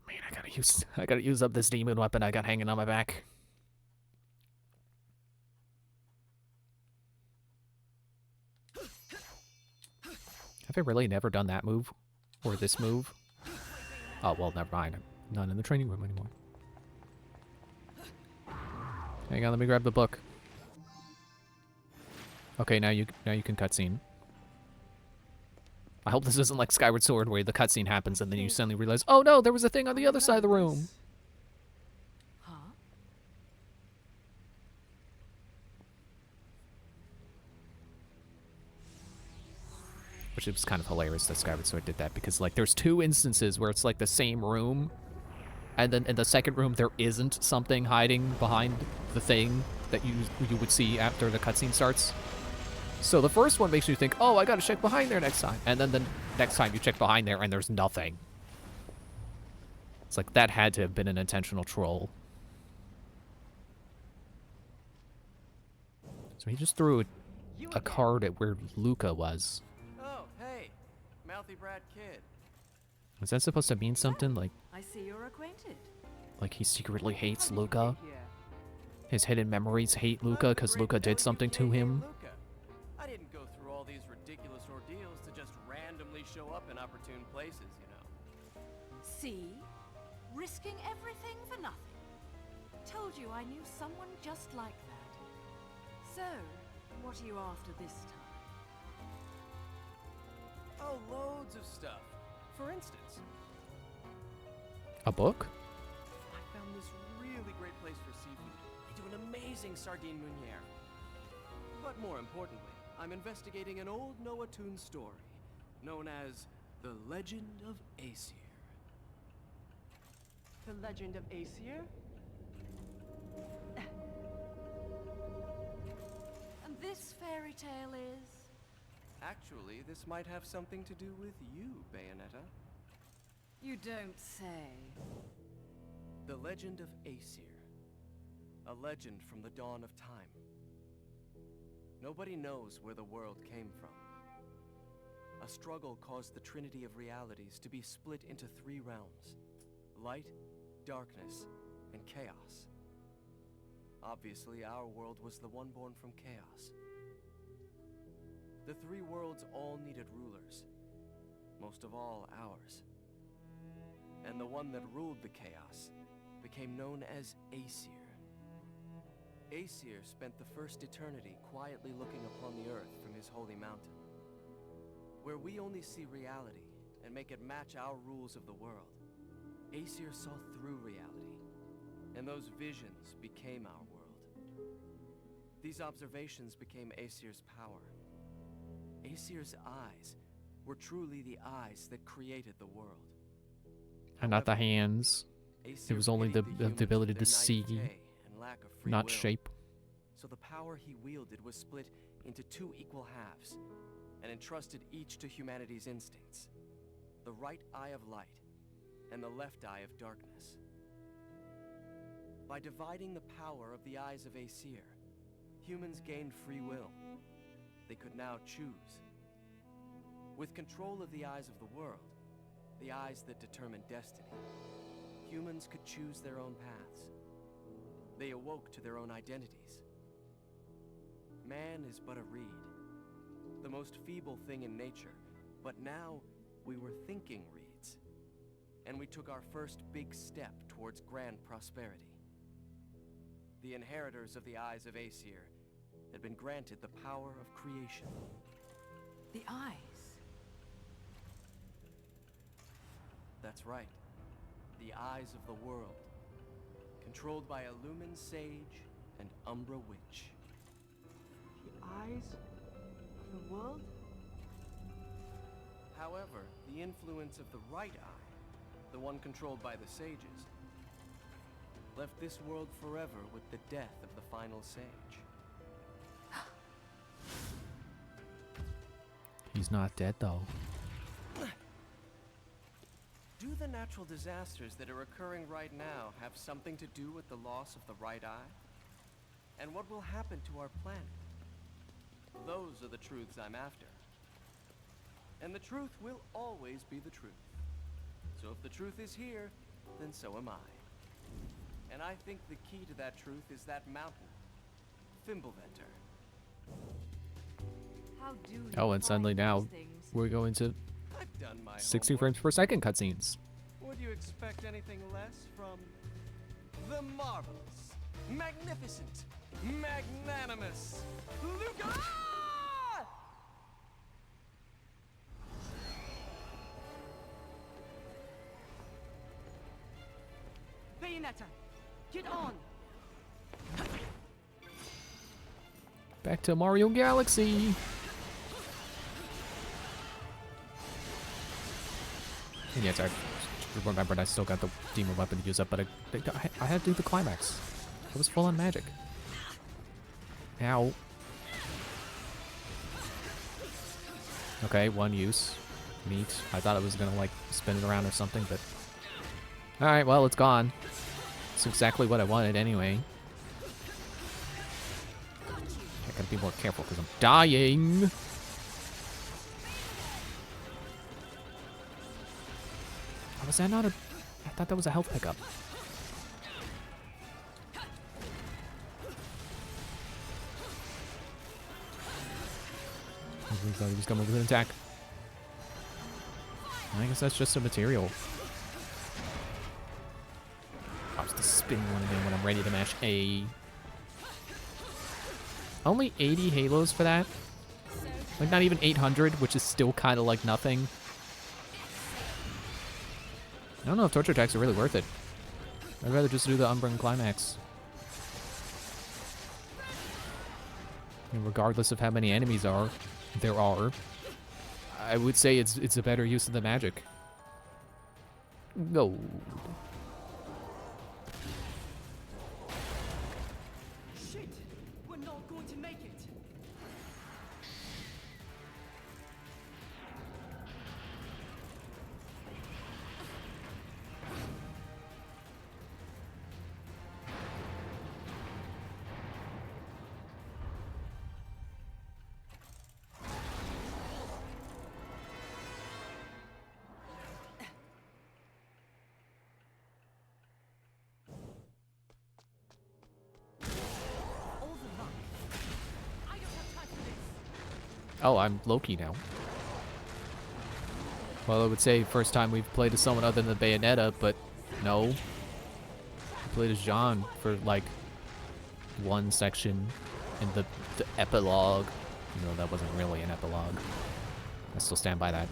Man, I gotta use up this demon weapon I got hanging on my back. Have I really never done that move? Or this move? Oh, well, never mind. I'm not in the training room anymore. Hang on, let me grab the book. Okay, now you can cutscene. I hope this isn't like Skyward Sword where the cutscene happens and then you suddenly realize, oh no, there was a thing on the other side of the room. Huh? Which was kind of hilarious that Skyward Sword did that because, like, there's two instances where it's like the same room, and then in the second room there isn't something hiding behind the thing that you would see after the cutscene starts. So the first one makes you think, oh, I gotta check behind there next time, and then the next time you check behind there and there's nothing. It's like that had to have been an intentional troll. So he just threw a card at where Luca was. Oh, hey, mouthy brat kid. Was that supposed to mean something? I see you're acquainted. Like he secretly hates Luca? Here. His hidden memories hate Luca because Luca did something to him? Luca. I didn't go through all these ridiculous ordeals to just randomly show up in opportune places, you know. See? Risking everything for nothing. Told you I knew someone just like that. So, what are you after this time? Oh, loads of stuff. For instance, A book? I found this really great place for seafood. They do an amazing sardine meuniere. But more importantly, I'm investigating an old Noah-Toon story, known as The Legend of Aesir. The Legend of Aesir? And this fairy tale is? Actually, this might have something to do with you, Bayonetta. You don't say. The Legend of Aesir. A legend from the dawn of time. Nobody knows where the world came from. A struggle caused the Trinity of Realities to be split into 3 realms: light, darkness, and chaos. Obviously, our world was the one born from chaos. The 3 worlds all needed rulers, most of all ours. and the one that ruled the chaos became known as Aesir. Aesir spent the first eternity quietly looking upon the earth from his holy mountain. Where we only see reality and make it match our rules of the world, Aesir saw through reality, and those visions became our world. These observations became Aesir's power. Aesir's eyes were truly the eyes that created the world. And not the However, hands. Aesir It was only pitied the humans ability for to their see, naivete and lack of free not will. shape. So the power he wielded was split into two equal halves, and entrusted each to humanity's instincts. The right eye of light, and the left eye of darkness. By dividing the power of the eyes of Aesir, humans gained free will. They could now choose. With control of the eyes of the world, the eyes that determine destiny, humans could choose their own paths. They awoke to their own identities. Man is but a reed, the most feeble thing in nature, but now we were thinking reeds, and we took our first big step towards grand prosperity. The inheritors of the eyes of Aesir had been granted the power of creation. The eyes. That's right, the eyes of the world, controlled by a Lumen Sage and Umbra Witch. The eyes of the world? However, the influence of the right eye, the one controlled by the sages, left this world forever with the death of the final sage. He's not dead, though. Do the natural disasters that are occurring right now have something to do with the loss of the right eye? And what will happen to our planet? Those are the truths I'm after. And the truth will always be the truth. So if the truth is here, then so am I. And I think the key to that truth is that mountain, Fimbulventer. How do you Oh, and suddenly find now these things? we're going to I've done my 60 homework. frames per second cutscenes. Would you expect anything less from the marvelous, magnificent, magnanimous Luca? Bayonetta, get on! Back to Mario Galaxy. And yes, I remembered I still got the demon weapon to use up, but I had to do the climax. It was full on magic. Ow. Okay, one use. Neat. I thought it was gonna like spin it around or something, but alright, well, it's gone. It's exactly what I wanted anyway. I gotta be more careful because I'm dying. Oh, was that not a... I thought that was a health pickup. I thought he was coming with an attack. I guess that's just a material. I was just spinning one again when I'm ready to mash A. Only 80 halos for that? Like, not even 800, which is still kind of like nothing. I don't know if torture attacks are really worth it. I'd rather just do the Umbran Climax. And regardless of how many enemies there are, I would say it's a better use of the magic. Gold. Shit! We're not going to make it! All the luck. I don't have time for this. Oh, I'm Loki now. Well, I would say first time we've played as someone other than Bayonetta, but no. We played as Jean for like one section in the epilogue. No, that wasn't really an epilogue. I still stand by that.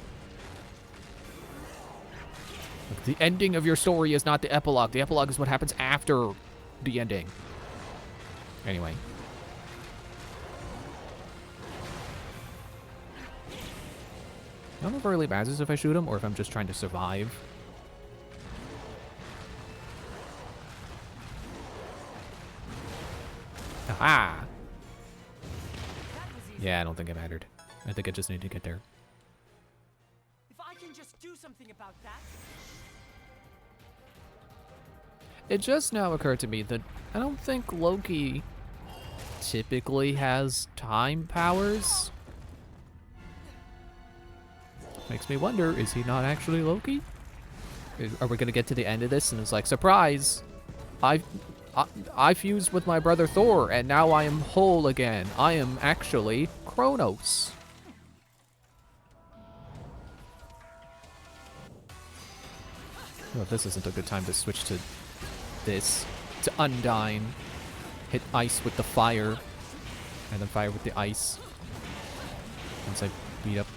Look, the ending of your story is not the epilogue. The epilogue is what happens after the ending. Anyway. I don't know if it really matters if I shoot him or if I'm just trying to survive. Aha! Yeah, I don't think it mattered. I think I just need to get there. If I can just do something about that. It just now occurred to me that I don't think Loki typically has time powers. Makes me wonder, is he not actually Loki? Are we gonna get to the end of this and it's like, surprise! I fused with my brother Thor and now I am whole again. I am actually Kronos. Well, if this isn't a good time to switch to this, to Undyne, hit ice with the fire, and then fire with the ice. Once I beat up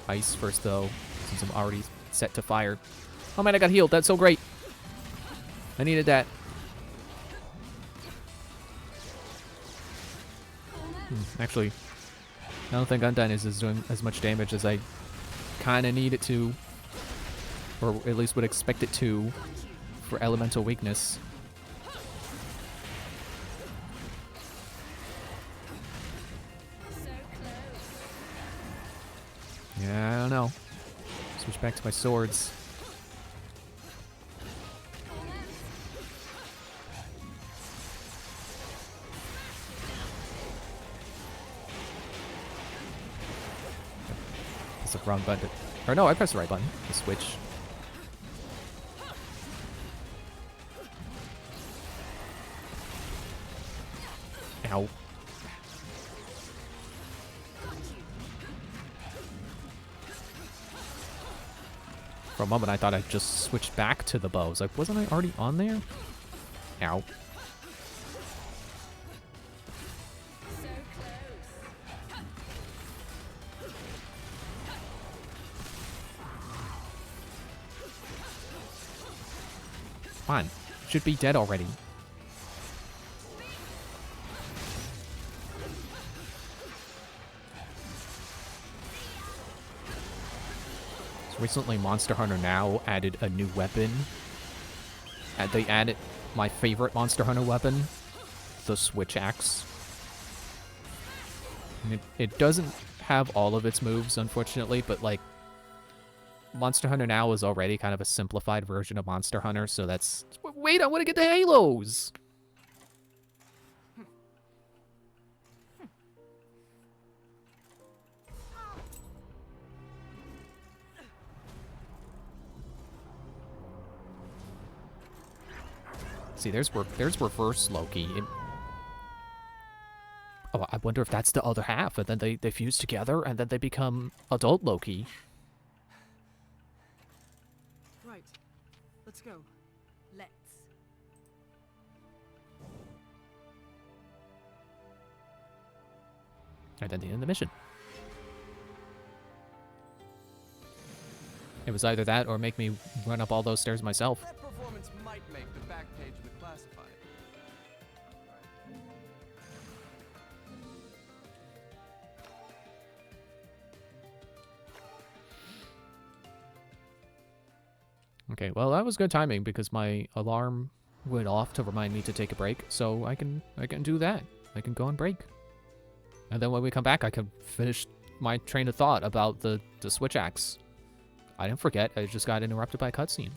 ice first though, since I'm already set to fire. Oh man, I got healed, that's so great. I needed that. Actually, I don't think Undyne is doing as much damage as I kinda need it to, or at least would expect it to, for elemental weakness. Yeah, I don't know. Switch back to my swords. Press the wrong button. Or no, I pressed the right button. The switch. Ow. For a moment, I thought I just switched back to the bow. I was like, wasn't I already on there? Ow. Come on. Should be dead already. Recently, Monster Hunter Now added a new weapon. And they added my favorite Monster Hunter weapon, the Switch Axe. And it doesn't have all of its moves, unfortunately, but like, Monster Hunter Now is already kind of a simplified version of Monster Hunter, so that's... Wait, I want to get the Halos! See, there's reverse Loki. Oh, I wonder if that's the other half, and then they fuse together, and then they become adult Loki. Right. Let's go. Let's. And then the end of the mission. It was either that or make me run up all those stairs myself. That performance might make the back page of the classified. Okay, well that was good timing because my alarm went off to remind me to take a break, so I can do that. I can go on break. And then when we come back, I can finish my train of thought about the Switch Axe. I didn't forget, I just got interrupted by a cutscene.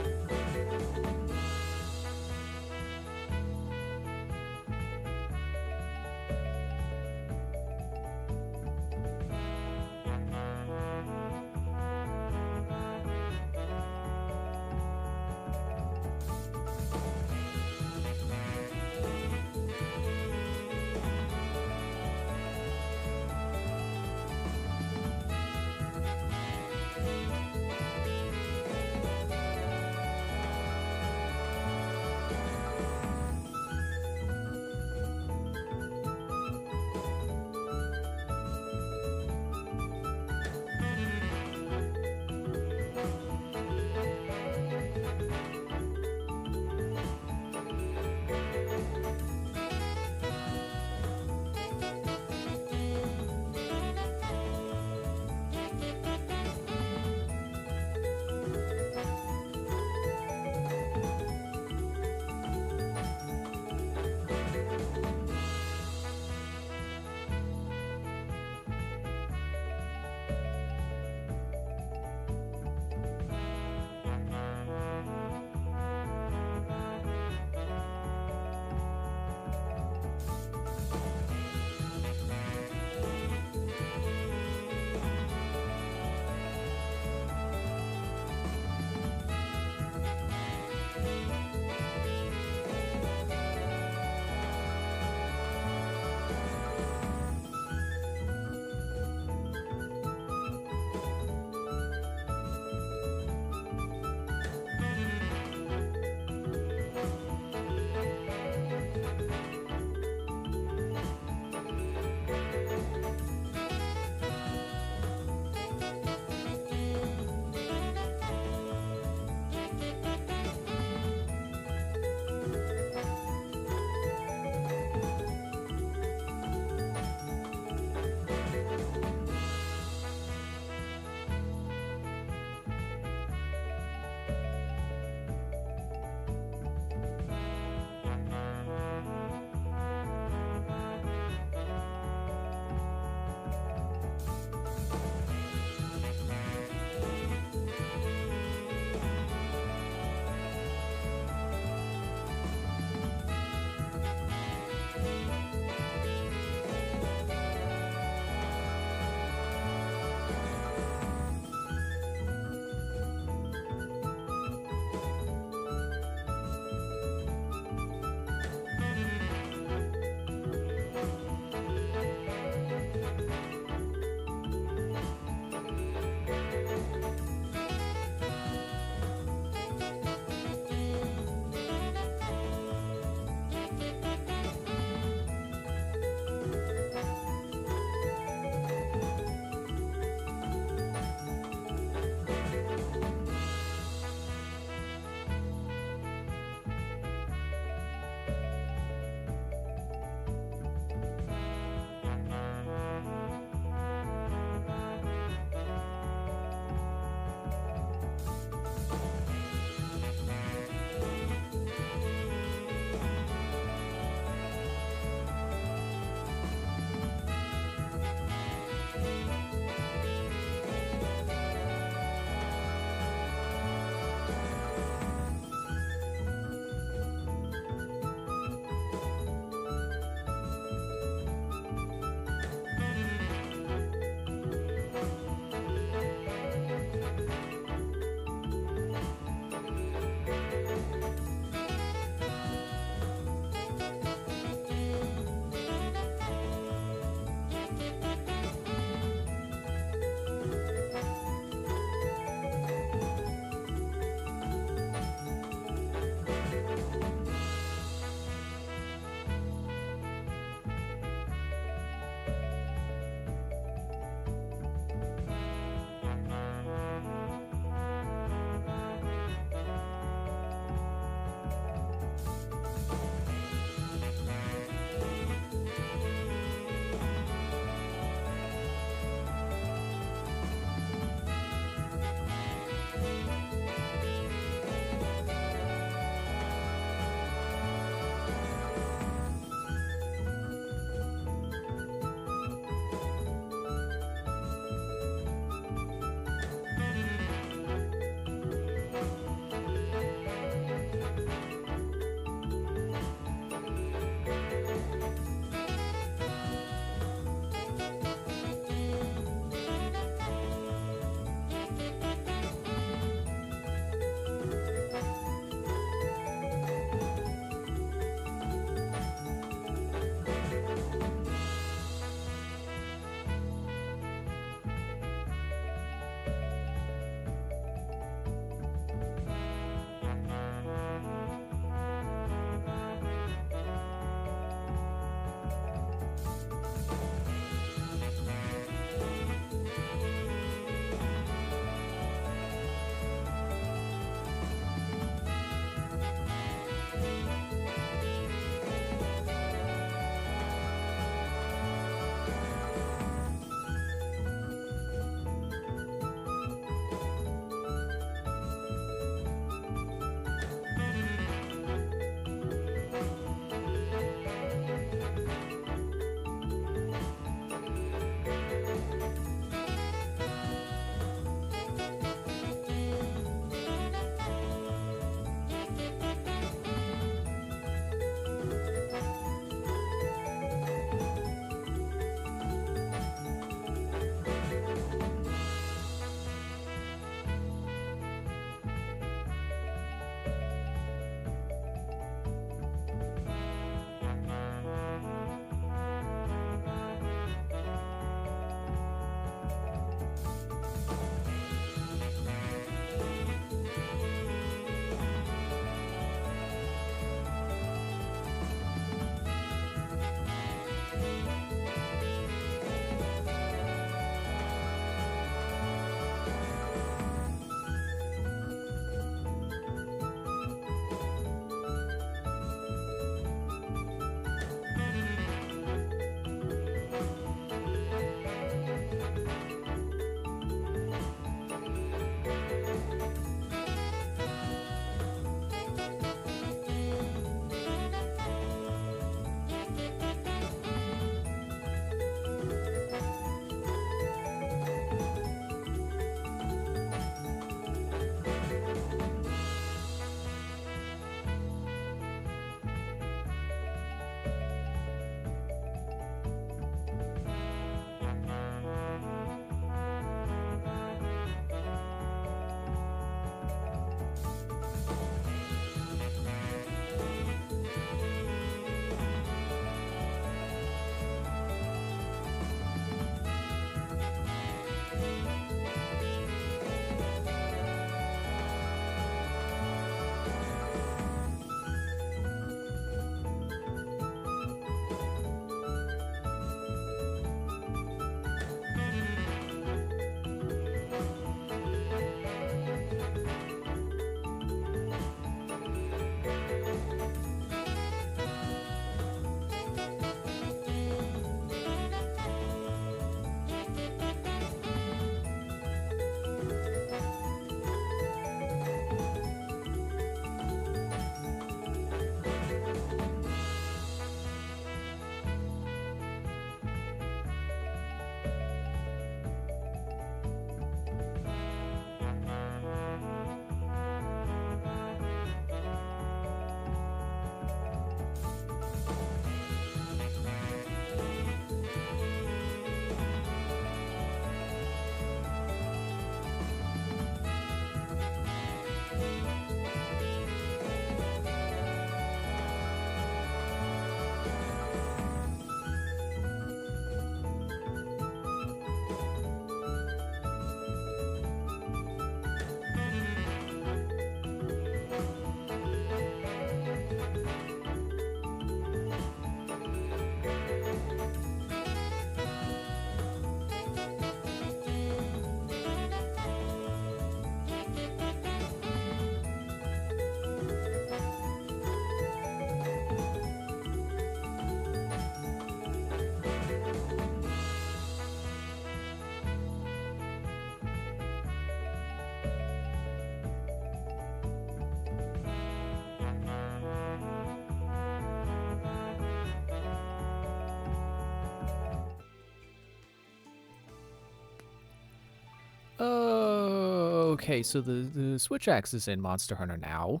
Okay, so the Switch Axe is in Monster Hunter now.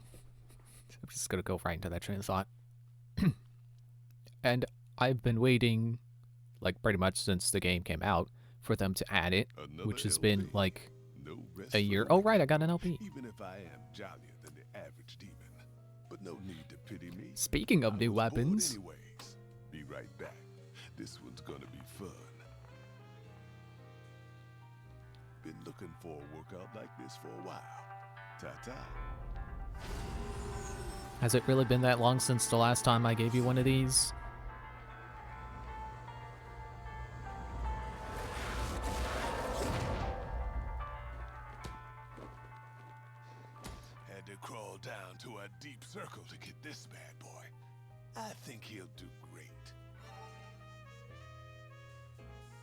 I'm just gonna go right into that train of thought. And I've been waiting, like, pretty much since the game came out, for them to add it, Another which has LP. been, like, No rest a for year. the Oh, wicked, right, I got an LP. Even if I am jollier than the average demon. But no need to pity me. Speaking of I new was bored weapons, anyways. Be right back. This one's gonna be fun. Been looking for a workout like this for a while. Ta-ta. has it really been that long since the last time I gave you one of these? Had to crawl down to a deep circle to get this bad boy. I think he'll do great.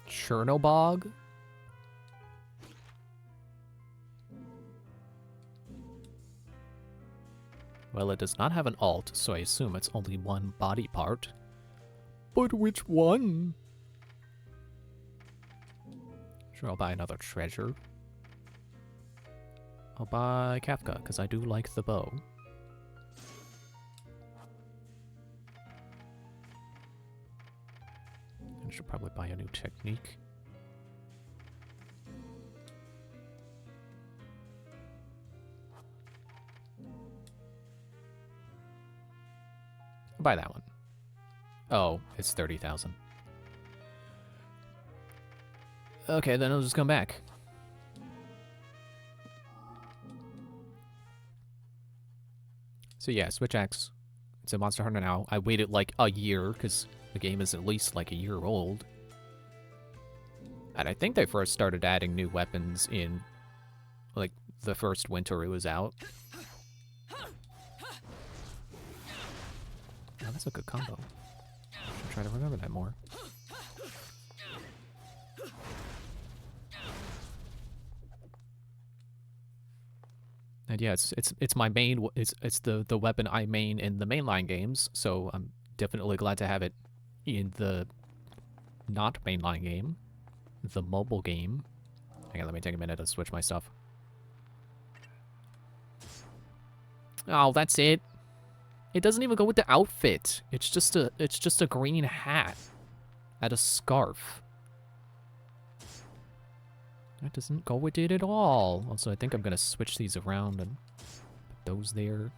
Chernobog? Well, it does not have an alt, so I assume it's only one body part. But which one? Sure, I'll buy another treasure. I'll buy Kafka, because I do like the bow. I should probably buy a new technique. I'll buy that one. Oh, it's 30,000. Okay, then I'll just come back. So yeah, Switch Axe. It's in Monster Hunter now. I waited like a year because the game is at least like a year old. And I think they first started adding new weapons in like the first winter it was out. Oh, that's a good combo. Should try to remember that more. And yeah, it's my main. It's the weapon I main in the mainline games. So I'm definitely glad to have it in the not mainline game, the mobile game. Hang on, let me take a minute to switch my stuff. Oh, that's it. It doesn't even go with the outfit. It's just a green hat and a scarf. That doesn't go with it at all. Also, I think I'm gonna switch these around and put those there.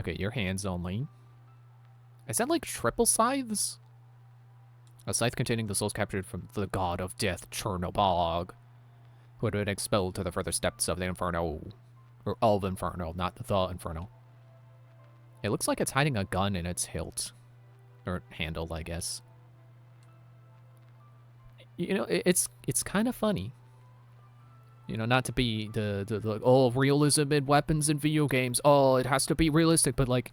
Okay, your hands only. Is that like triple scythes? A scythe containing the souls captured from the god of death, Chernobog, who had been expelled to the further depths of the Inferno. Or of Inferno, not the Inferno. It looks like it's hiding a gun in its hilt. Or handle, I guess. You know, it's kind of funny. You know, not to be the oh, realism in weapons in video games. Oh, it has to be realistic, but like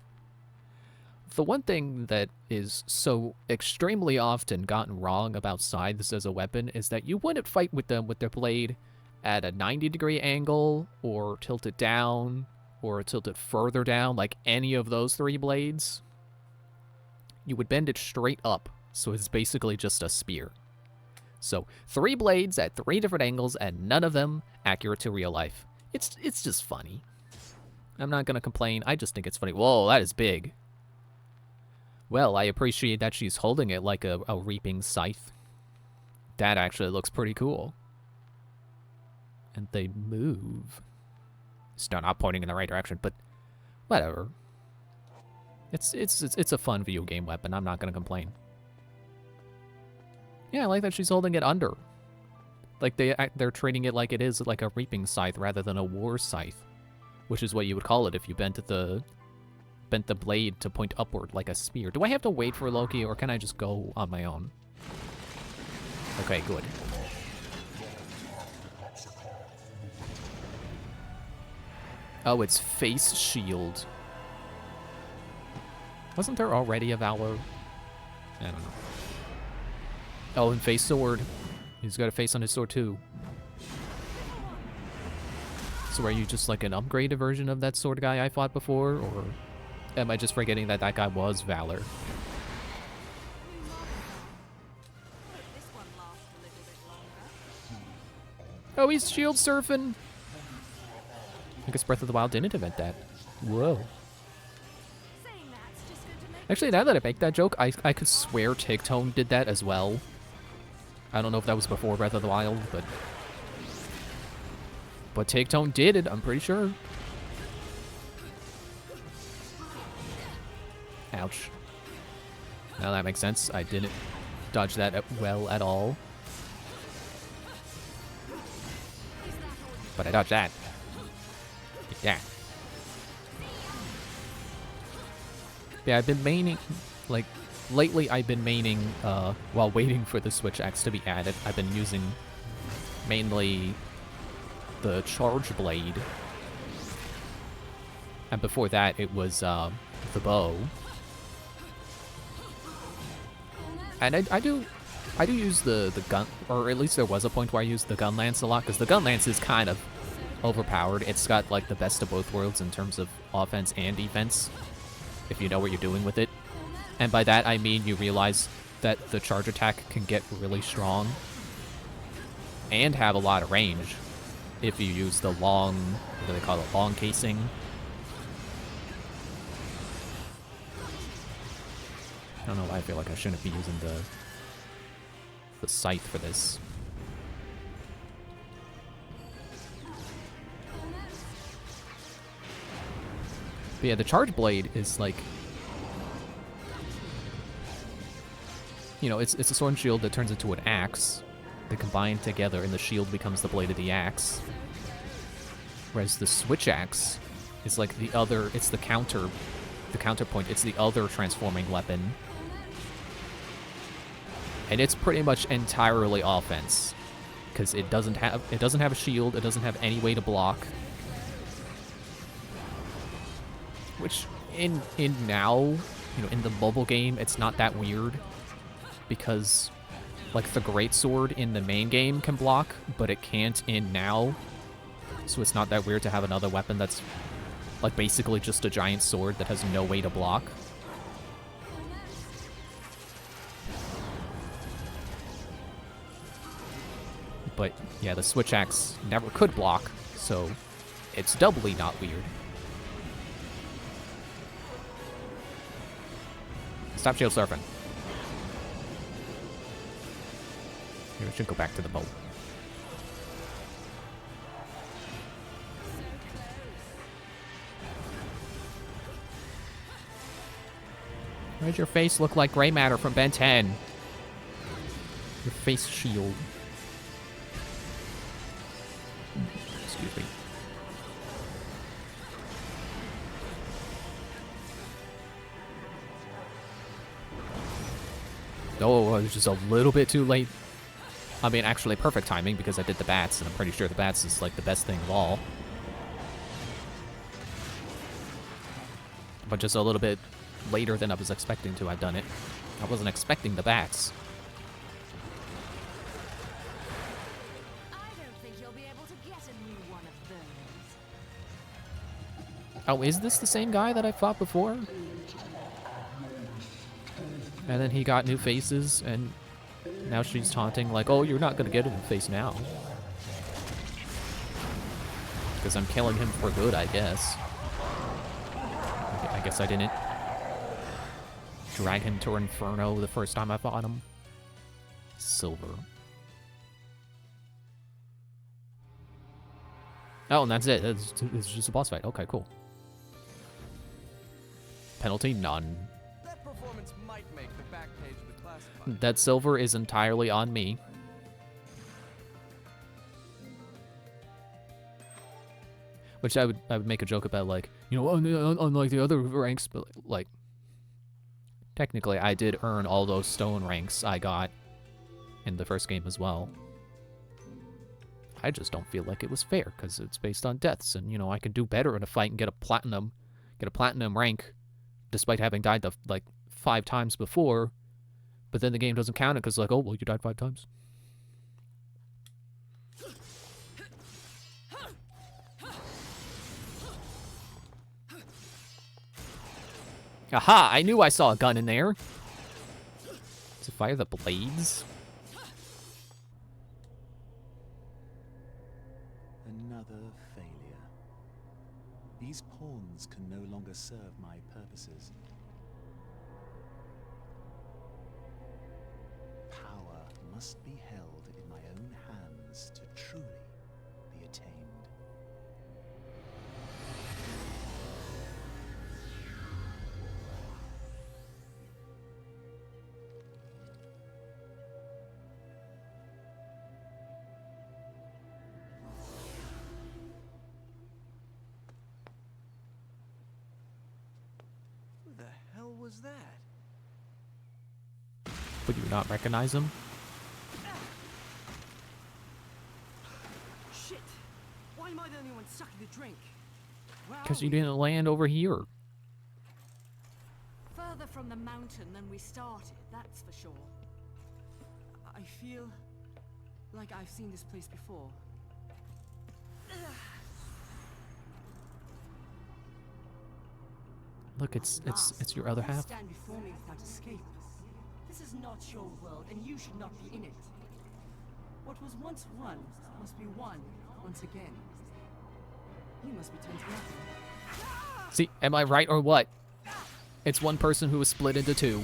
the one thing that is so extremely often gotten wrong about scythes as a weapon is that you wouldn't fight with them with their blade at a 90-degree angle, or tilted down, or tilted further down, like any of those three blades. You would bend it straight up, so it's basically just a spear. So, 3 blades at 3 different angles, and none of them accurate to real life. It's just funny. I'm not gonna complain, I just think it's funny. Whoa, that is big. Well, I appreciate that she's holding it like a reaping scythe. That actually looks pretty cool. And they move. Still not pointing in the right direction, but whatever. It's a fun video game weapon. I'm not gonna complain. Yeah, I like that she's holding it under. Like they're treating it like it is like a reaping scythe rather than a war scythe, which is what you would call it if you bent the blade to point upward like a spear. Do I have to wait for Loki, or can I just go on my own? Okay, good. Oh, it's face shield. Wasn't there already a Valor? I don't know. Oh, and face sword. He's got a face on his sword too. So are you just like an upgraded version of that sword guy I fought before, or am I just forgetting that that guy was Valor? This one lasts a little bit longer. Oh, he's shield surfing. I guess Breath of the Wild didn't invent that. Whoa. Saying that's just good to make Actually, now that I make that joke, I could swear Tigtone did that as well. I don't know if that was before Breath of the Wild, but Tigtone did it, I'm pretty sure. Ouch. Now that makes sense. I didn't dodge that well at all. But I dodged that. Yeah. Yeah, I've been maining, like, lately I've been maining, while waiting for the Switch Axe to be added, I've been using mainly the Charge Blade. And before that, it was, the bow. And I do use the gun, or at least there was a point where I used the gun lance a lot, because the gun lance is kind of overpowered. It's got like the best of both worlds in terms of offense and defense, if you know what you're doing with it. And by that I mean you realize that the charge attack can get really strong and have a lot of range if you use the long, what do they call it, long casing. I don't know why I feel like I shouldn't be using the scythe for this. But yeah, the charge blade is like, you know, it's a sword and shield that turns into an axe. They combine together and the shield becomes the blade of the axe. Whereas the switch axe is like the other, it's the counterpoint, it's the other transforming weapon. And it's pretty much entirely offense, because it doesn't have a shield, it doesn't have any way to block. Which in now, you know, in the mobile game, it's not that weird, because like the greatsword in the main game can block, but it can't in now. So it's not that weird to have another weapon that's like basically just a giant sword that has no way to block. But yeah, the switch axe never could block, so it's doubly not weird. Stop shield surfing. Maybe I should go back to the boat. Why does your face look like gray matter from Ben 10? Your face shield. Excuse me. Oh, I was just a little bit too late. I mean, actually perfect timing, because I did the bats, and I'm pretty sure the bats is like the best thing of all. But just a little bit later than I was expecting to have done it. I wasn't expecting the bats. I don't think you'll be able to get a new one of those. Oh, is this the same guy that I fought before? And then he got new faces, and now she's taunting like, oh, you're not gonna get a new face now. Because I'm killing him for good, I guess. I guess I didn't drag him to Inferno the first time I fought him. Silver. Oh, and that's it. It's just a boss fight. Okay, cool. Penalty? None. That performance might make the back page of the classified. That silver is entirely on me. Which I would make a joke about, like, you know, unlike the other ranks, but like, technically I did earn all those stone ranks I got in the first game as well. I just don't feel like it was fair because it's based on deaths, and you know I could do better in a fight and get a platinum rank, despite having died like 5 times before. But then the game doesn't count it because like, oh well, you died 5 times. Aha! I knew I saw a gun in there. To fire the blades. Another failure. These pawns can no longer serve my purposes. Power must be held in my own hands to truly be attained. Who the hell was that? Would you not recognize him? Shit! Why am I the only one sucking the drink? Where Because are you we? didn't land over here. Further from the mountain than we started, that's for sure. I feel like I've seen this place before. Look, it's your other half. Stand before me without escape. This is not your world, and you should not be in it. What was once one must be one once again. You must be turned to nothing. See, am I right or what? It's one person who was split into 2.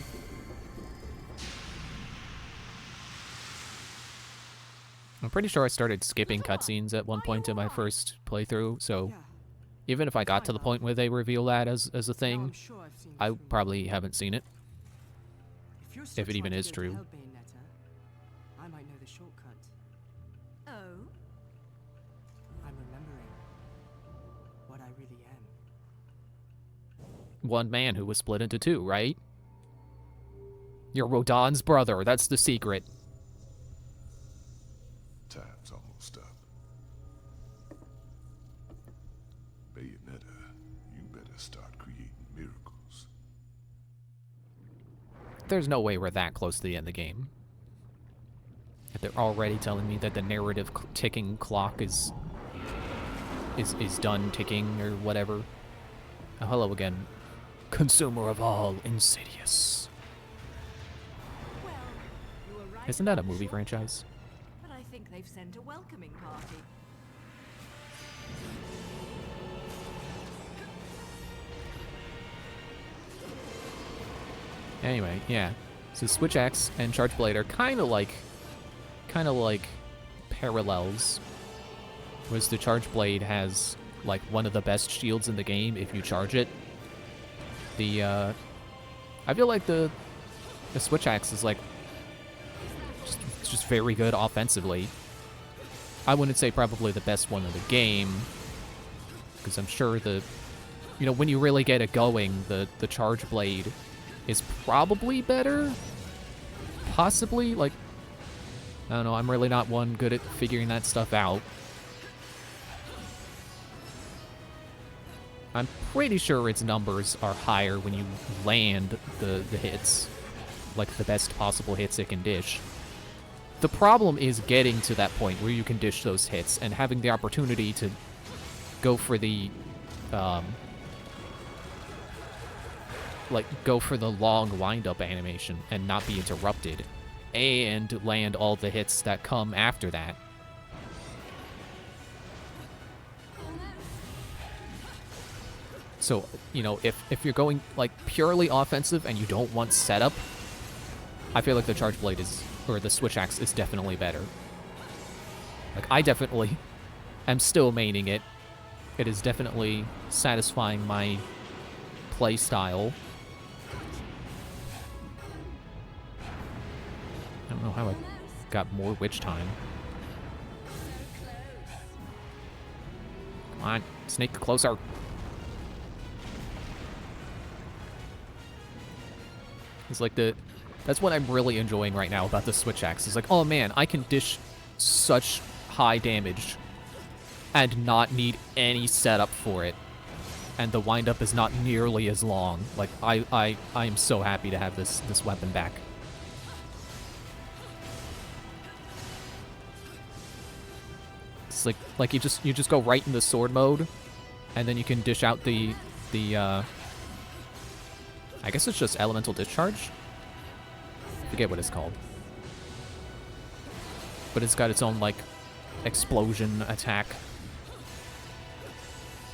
I'm pretty sure I started skipping cutscenes at one point in my first playthrough, so Yeah. even if I got to the point where they reveal that as a Now thing, I'm sure I've seen I this room. probably haven't seen it. If, you're if it even trying is to go true. to hell, Bayonetta, I might know the shortcut. Oh? I'm remembering what I really am. One man who was split into 2, right? You're Rodon's brother, that's the secret. Time's almost up. Bayonetta, you better start creating miracles. There's no way we're that close to the end of the game. If they're already telling me that the narrative ticking clock is done ticking or whatever. Oh, hello again. Consumer of all, Insidious. Well, you were right. Isn't that a about movie short- franchise? But I think they've sent a welcoming party. Anyway, yeah. So Switch Axe and Charge Blade are kind of like parallels. Whereas the Charge Blade has like one of the best shields in the game if you charge it. I feel like the Switch Axe is like just very good offensively. I wouldn't say probably the best one in the game, because I'm sure when you really get it going, the Charge Blade is probably better. Possibly, like, I don't know, I'm really not one good at figuring that stuff out. I'm pretty sure its numbers are higher when you land the hits, like the best possible hits it can dish. The problem is getting to that point where you can dish those hits and having the opportunity to go for the, go for the long wind-up animation and not be interrupted, and land all the hits that come after that. So, you know, if you're going, like, purely offensive and you don't want setup, I feel like the Charge Blade is, or the Switch Axe is definitely better. Like, I definitely am still maining it. It is definitely satisfying my play style. I don't know how I got more witch time. Come on, sneak closer. It's like that's what I'm really enjoying right now about the Switch Axe. It's like, oh man, I can dish such high damage and not need any setup for it. And the windup is not nearly as long. Like, I am so happy to have this weapon back. It's like you just go right into sword mode, and then you can dish out the I guess it's just elemental discharge. I forget what it's called. But it's got its own, like, explosion attack.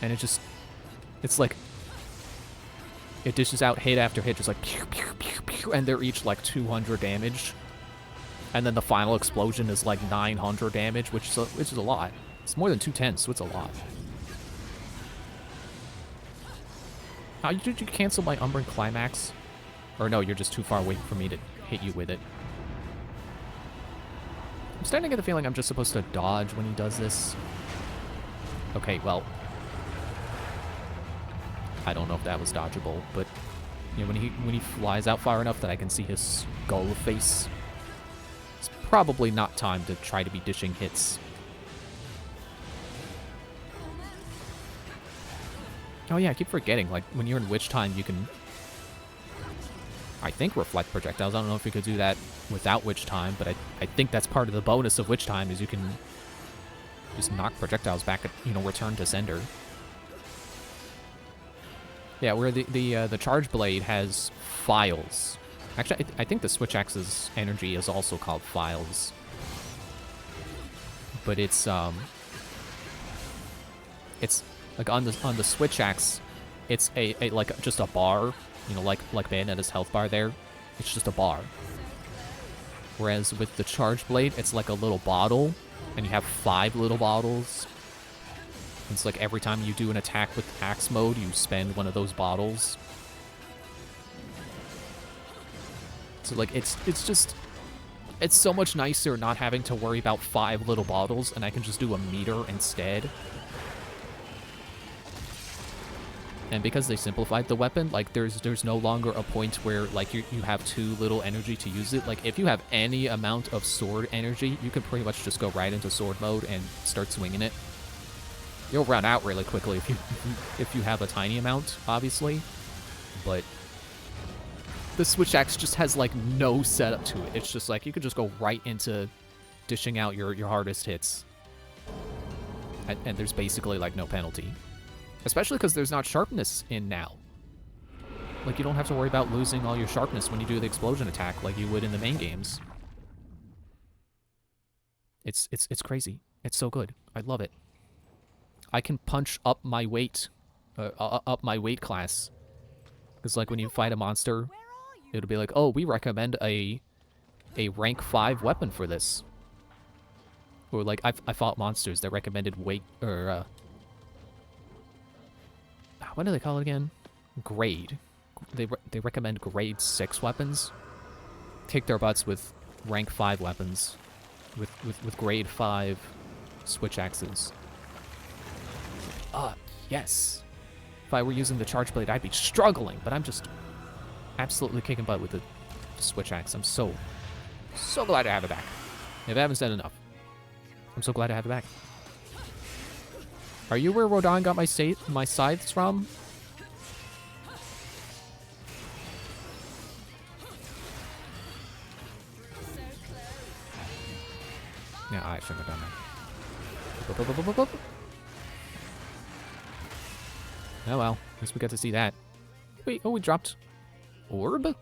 And it's like, it dishes out hit after hit, just like, pew, pew, pew, pew, and they're each like 200 damage. And then the final explosion is like 900 damage, which is a lot. It's more than 210, so it's a lot. How did you cancel my Umbran Climax? Or no, you're just too far away for me to hit you with it. I'm starting to get the feeling I'm just supposed to dodge when he does this. Okay, well, I don't know if that was dodgeable, but you know, when he flies out far enough that I can see his skull face, it's probably not time to try to be dishing hits. Oh yeah, I keep forgetting, like, when you're in Witch Time, you can, I think, reflect projectiles. I don't know if you could do that without Witch Time, but I think that's part of the bonus of Witch Time, is you can just knock projectiles back at, you know, return to sender. Yeah, where the Charge Blade has files. Actually, I think the Switch Axe's energy is also called files. But it's like on the Switch Axe, it's a like just a bar, you know, like Bayonetta's health bar there. It's just a bar. Whereas with the Charge Blade, it's like a little bottle, and you have 5 little bottles. It's like every time you do an attack with Axe mode, you spend one of those bottles. So like it's so much nicer not having to worry about 5 little bottles, and I can just do a meter instead. And because they simplified the weapon, like there's no longer a point where like you have too little energy to use it. Like if you have any amount of sword energy, you can pretty much just go right into sword mode and start swinging it. You'll run out really quickly if you have a tiny amount, obviously. But the Switch Axe just has like no setup to it. It's just like you could just go right into dishing out your hardest hits. And there's basically like no penalty. Especially because there's not sharpness in now. Like, you don't have to worry about losing all your sharpness when you do the explosion attack like you would in the main games. It's crazy. It's so good. I love it. I can punch up my weight, up my weight class. Because, like, when you fight a monster, it'll be like, oh, we recommend a rank 5 weapon for this. Or, like, I fought monsters that recommended weight, or, what do they call it again? Grade. They recommend grade 6 weapons. Kick their butts with rank 5 weapons. With grade 5 Switch Axes. Yes. If I were using the Charge Blade, I'd be struggling, but I'm just absolutely kicking butt with the Switch Axe. I'm so glad to have it back. If I haven't said enough, I'm so glad to have it back. Are you where Rodon got my scythes from? Yeah, I shouldn't have done that. Boop, boop, boop, boop, boop. Oh well, at least we got to see that. Wait, oh, we dropped orb?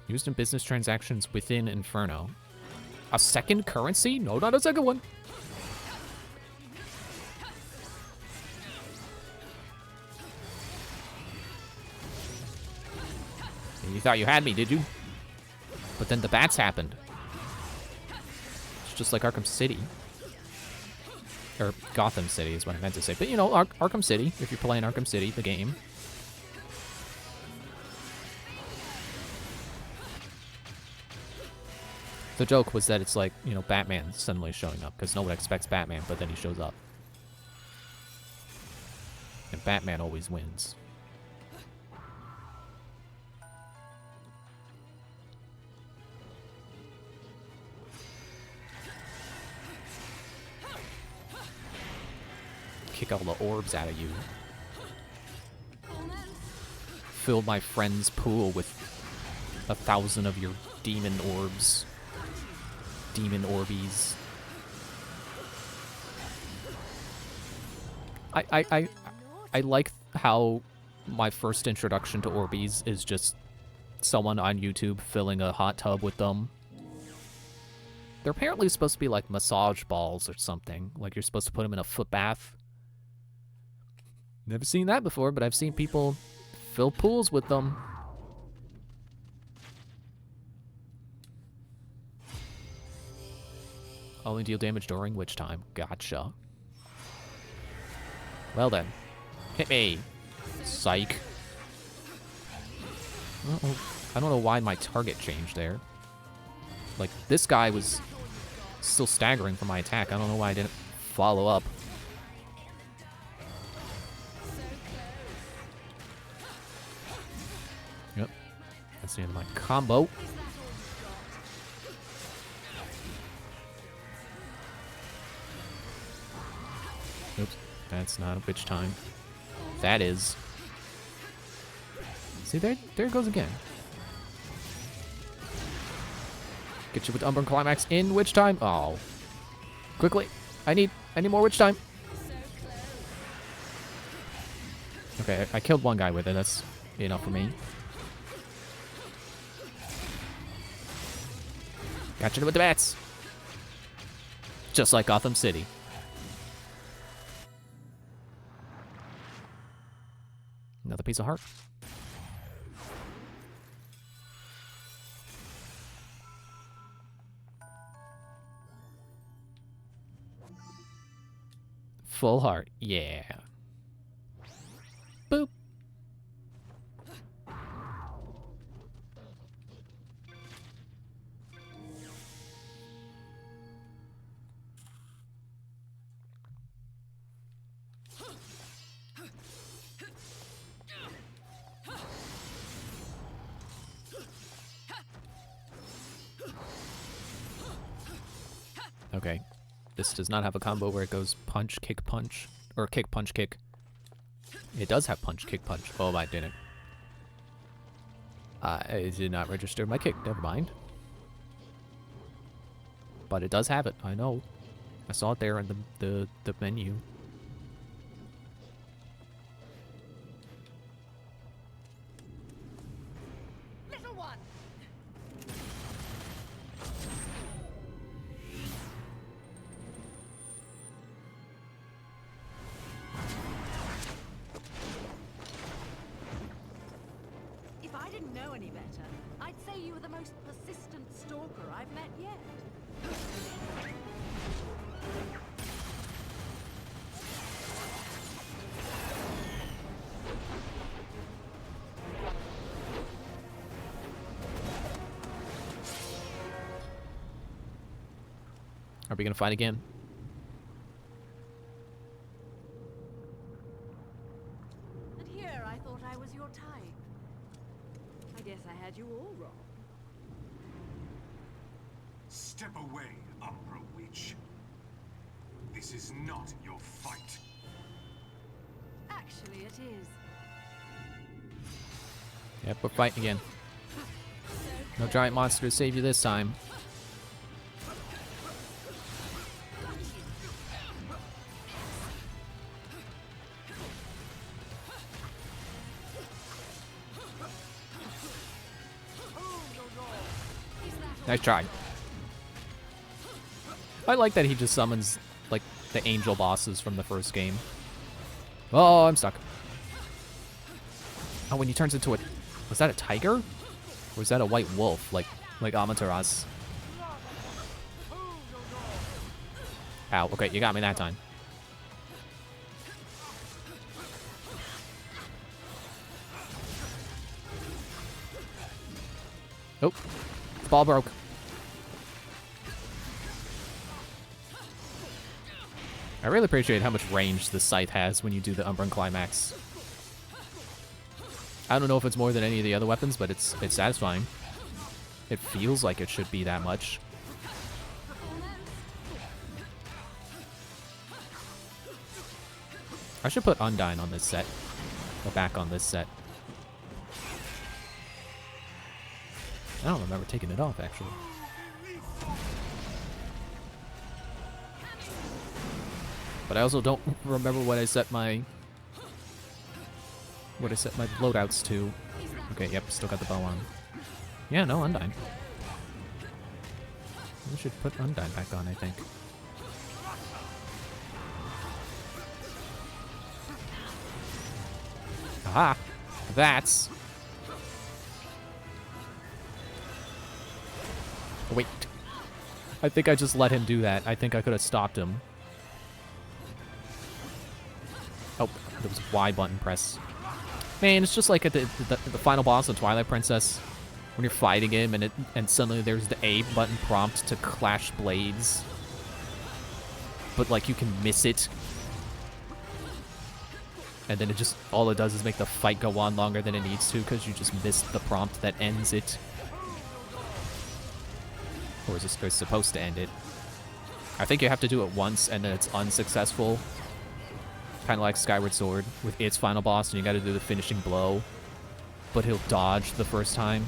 Used in business transactions within Inferno. A second currency? No, not a second one. You thought you had me, did you? But then the bats happened. It's just like Arkham City. Or Gotham City is what I meant to say. But, you know, Arkham City, if you're playing Arkham City, the game. The joke was that it's like, you know, Batman suddenly showing up, because no one expects Batman, but then he shows up. And Batman always wins. Kick all the orbs out of you. Fill my friend's pool with 1,000 of your demon orbs. Demon Orbeez. I like how my first introduction to Orbeez is just someone on YouTube filling a hot tub with them. They're apparently supposed to be like massage balls or something. Like you're supposed to put them in a foot bath. Never seen that before, but I've seen people fill pools with them. Only deal damage during which time? Gotcha. Well then. Hit me. Psych. I don't know why my target changed there. Like, this guy was still staggering from my attack. I don't know why I didn't follow up. Yep. That's the end of my combo. Oops, that's not a bitch time. That is. See, there it goes again. Get you with Umbran Climax in witch time. Oh. Quickly. I need more witch time. Okay, I killed one guy with it. That's enough for me. Gotcha with the bats. Just like Gotham City. Another piece of heart. Full heart, yeah. Boop. Okay. This does not have a combo where it goes punch, kick, punch. Or kick, punch, kick. It does have punch, kick, punch. Oh, I didn't. I did not register my kick. Never mind. But it does have it. I know. I saw it there in the menu. Little one. If I didn't know any better, I'd say you were the most persistent stalker I've met yet. Are we gonna fight again? And here I thought I was your type. I guess I had you all wrong. Step away, Umbra Witch. This is not your fight. Actually, it is. Yep, we're fighting again. No giant monster to save you this time. Nice try. I like that he just summons, like, the angel bosses from the first game. Oh, I'm stuck. Oh, when he turns into a... Was that a tiger? Or was that a white wolf, like Amaterasu? Ow, okay, you got me that time. Oh, the ball broke. I really appreciate how much range the scythe has when you do the Umbran Climax. I don't know if it's more than any of the other weapons, but it's satisfying. It feels like it should be that much. I should put Undyne on this set. Or back on this set. I don't remember taking it off, actually. But I also don't remember what I set my loadouts to. Okay, yep, still got the bow on. Yeah, no, Undyne. We should put Undyne back on, I think. Aha! That's... Wait. I think I just let him do that. I think I could have stopped him. Oh, there was Y button press. Man, it's just like at the final boss of Twilight Princess, when you're fighting him and suddenly there's the A button prompt to clash blades. But like you can miss it. And then all it does is make the fight go on longer than it needs to because you just missed the prompt that ends it. Or is it supposed to end it? I think you have to do it once and then it's unsuccessful. Kind of like Skyward Sword with its final boss, and you got to do the finishing blow, but he'll dodge the first time.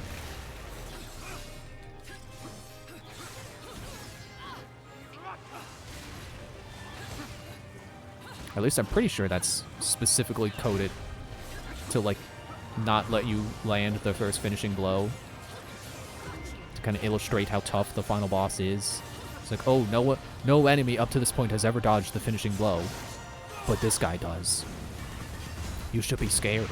At least I'm pretty sure that's specifically coded to like not let you land the first finishing blow, to kind of illustrate how tough the final boss is. It's like, oh, no enemy up to this point has ever dodged the finishing blow. But this guy does. You should be scared.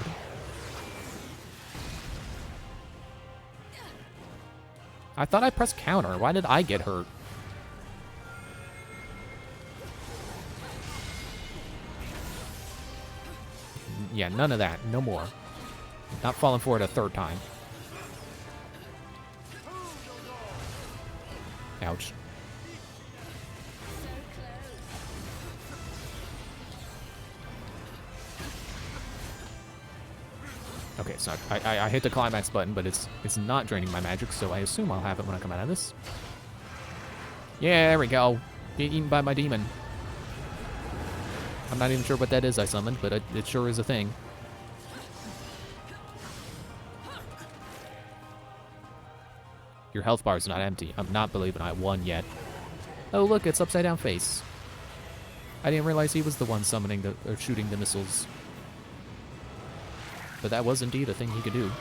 I thought I pressed counter. Why did I get hurt? Yeah, none of that. No more. Not falling for it a third time. Ouch. Okay, so I hit the climax button, but it's not draining my magic, so I assume I'll have it when I come out of this. Yeah, there we go. Being eaten by my demon. I'm not even sure what that is I summoned, but it sure is a thing. Your health bar is not empty. I'm not believing I won yet. Oh, look, it's Upside Down Face. I didn't realize he was the one summoning or shooting the missiles. But that was indeed a thing he could do.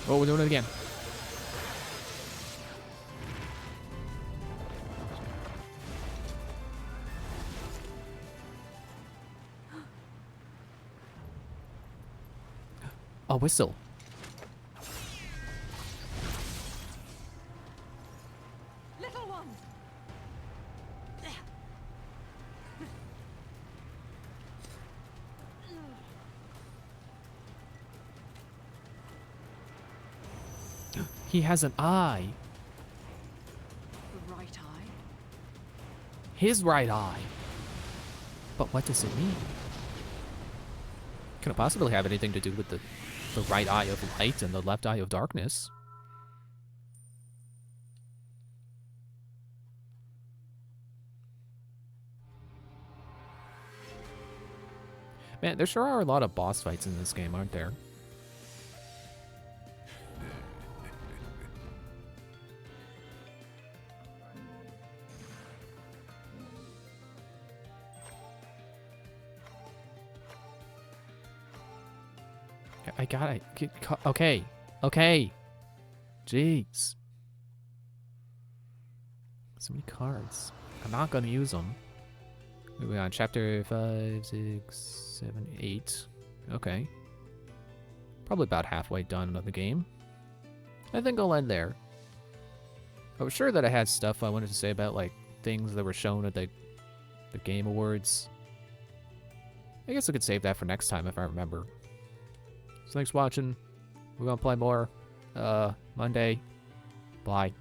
Oh, we're doing it again. A whistle. Little one. He has an eye. The right eye. His right eye. But what does it mean? Can it possibly have anything to do with the right eye of light and the left eye of darkness? Man, there sure are a lot of boss fights in this game, aren't there? I gotta get... Okay. Okay. Jeez. So many cards. I'm not gonna use them. Moving on. Chapter 5, 6, 7, 8. Okay. Probably about halfway done of the game. I think I'll end there. I was sure that I had stuff I wanted to say about, like, things that were shown at the Game Awards. I guess I could save that for next time if I remember. So thanks for watching. We're gonna play more Monday. Bye.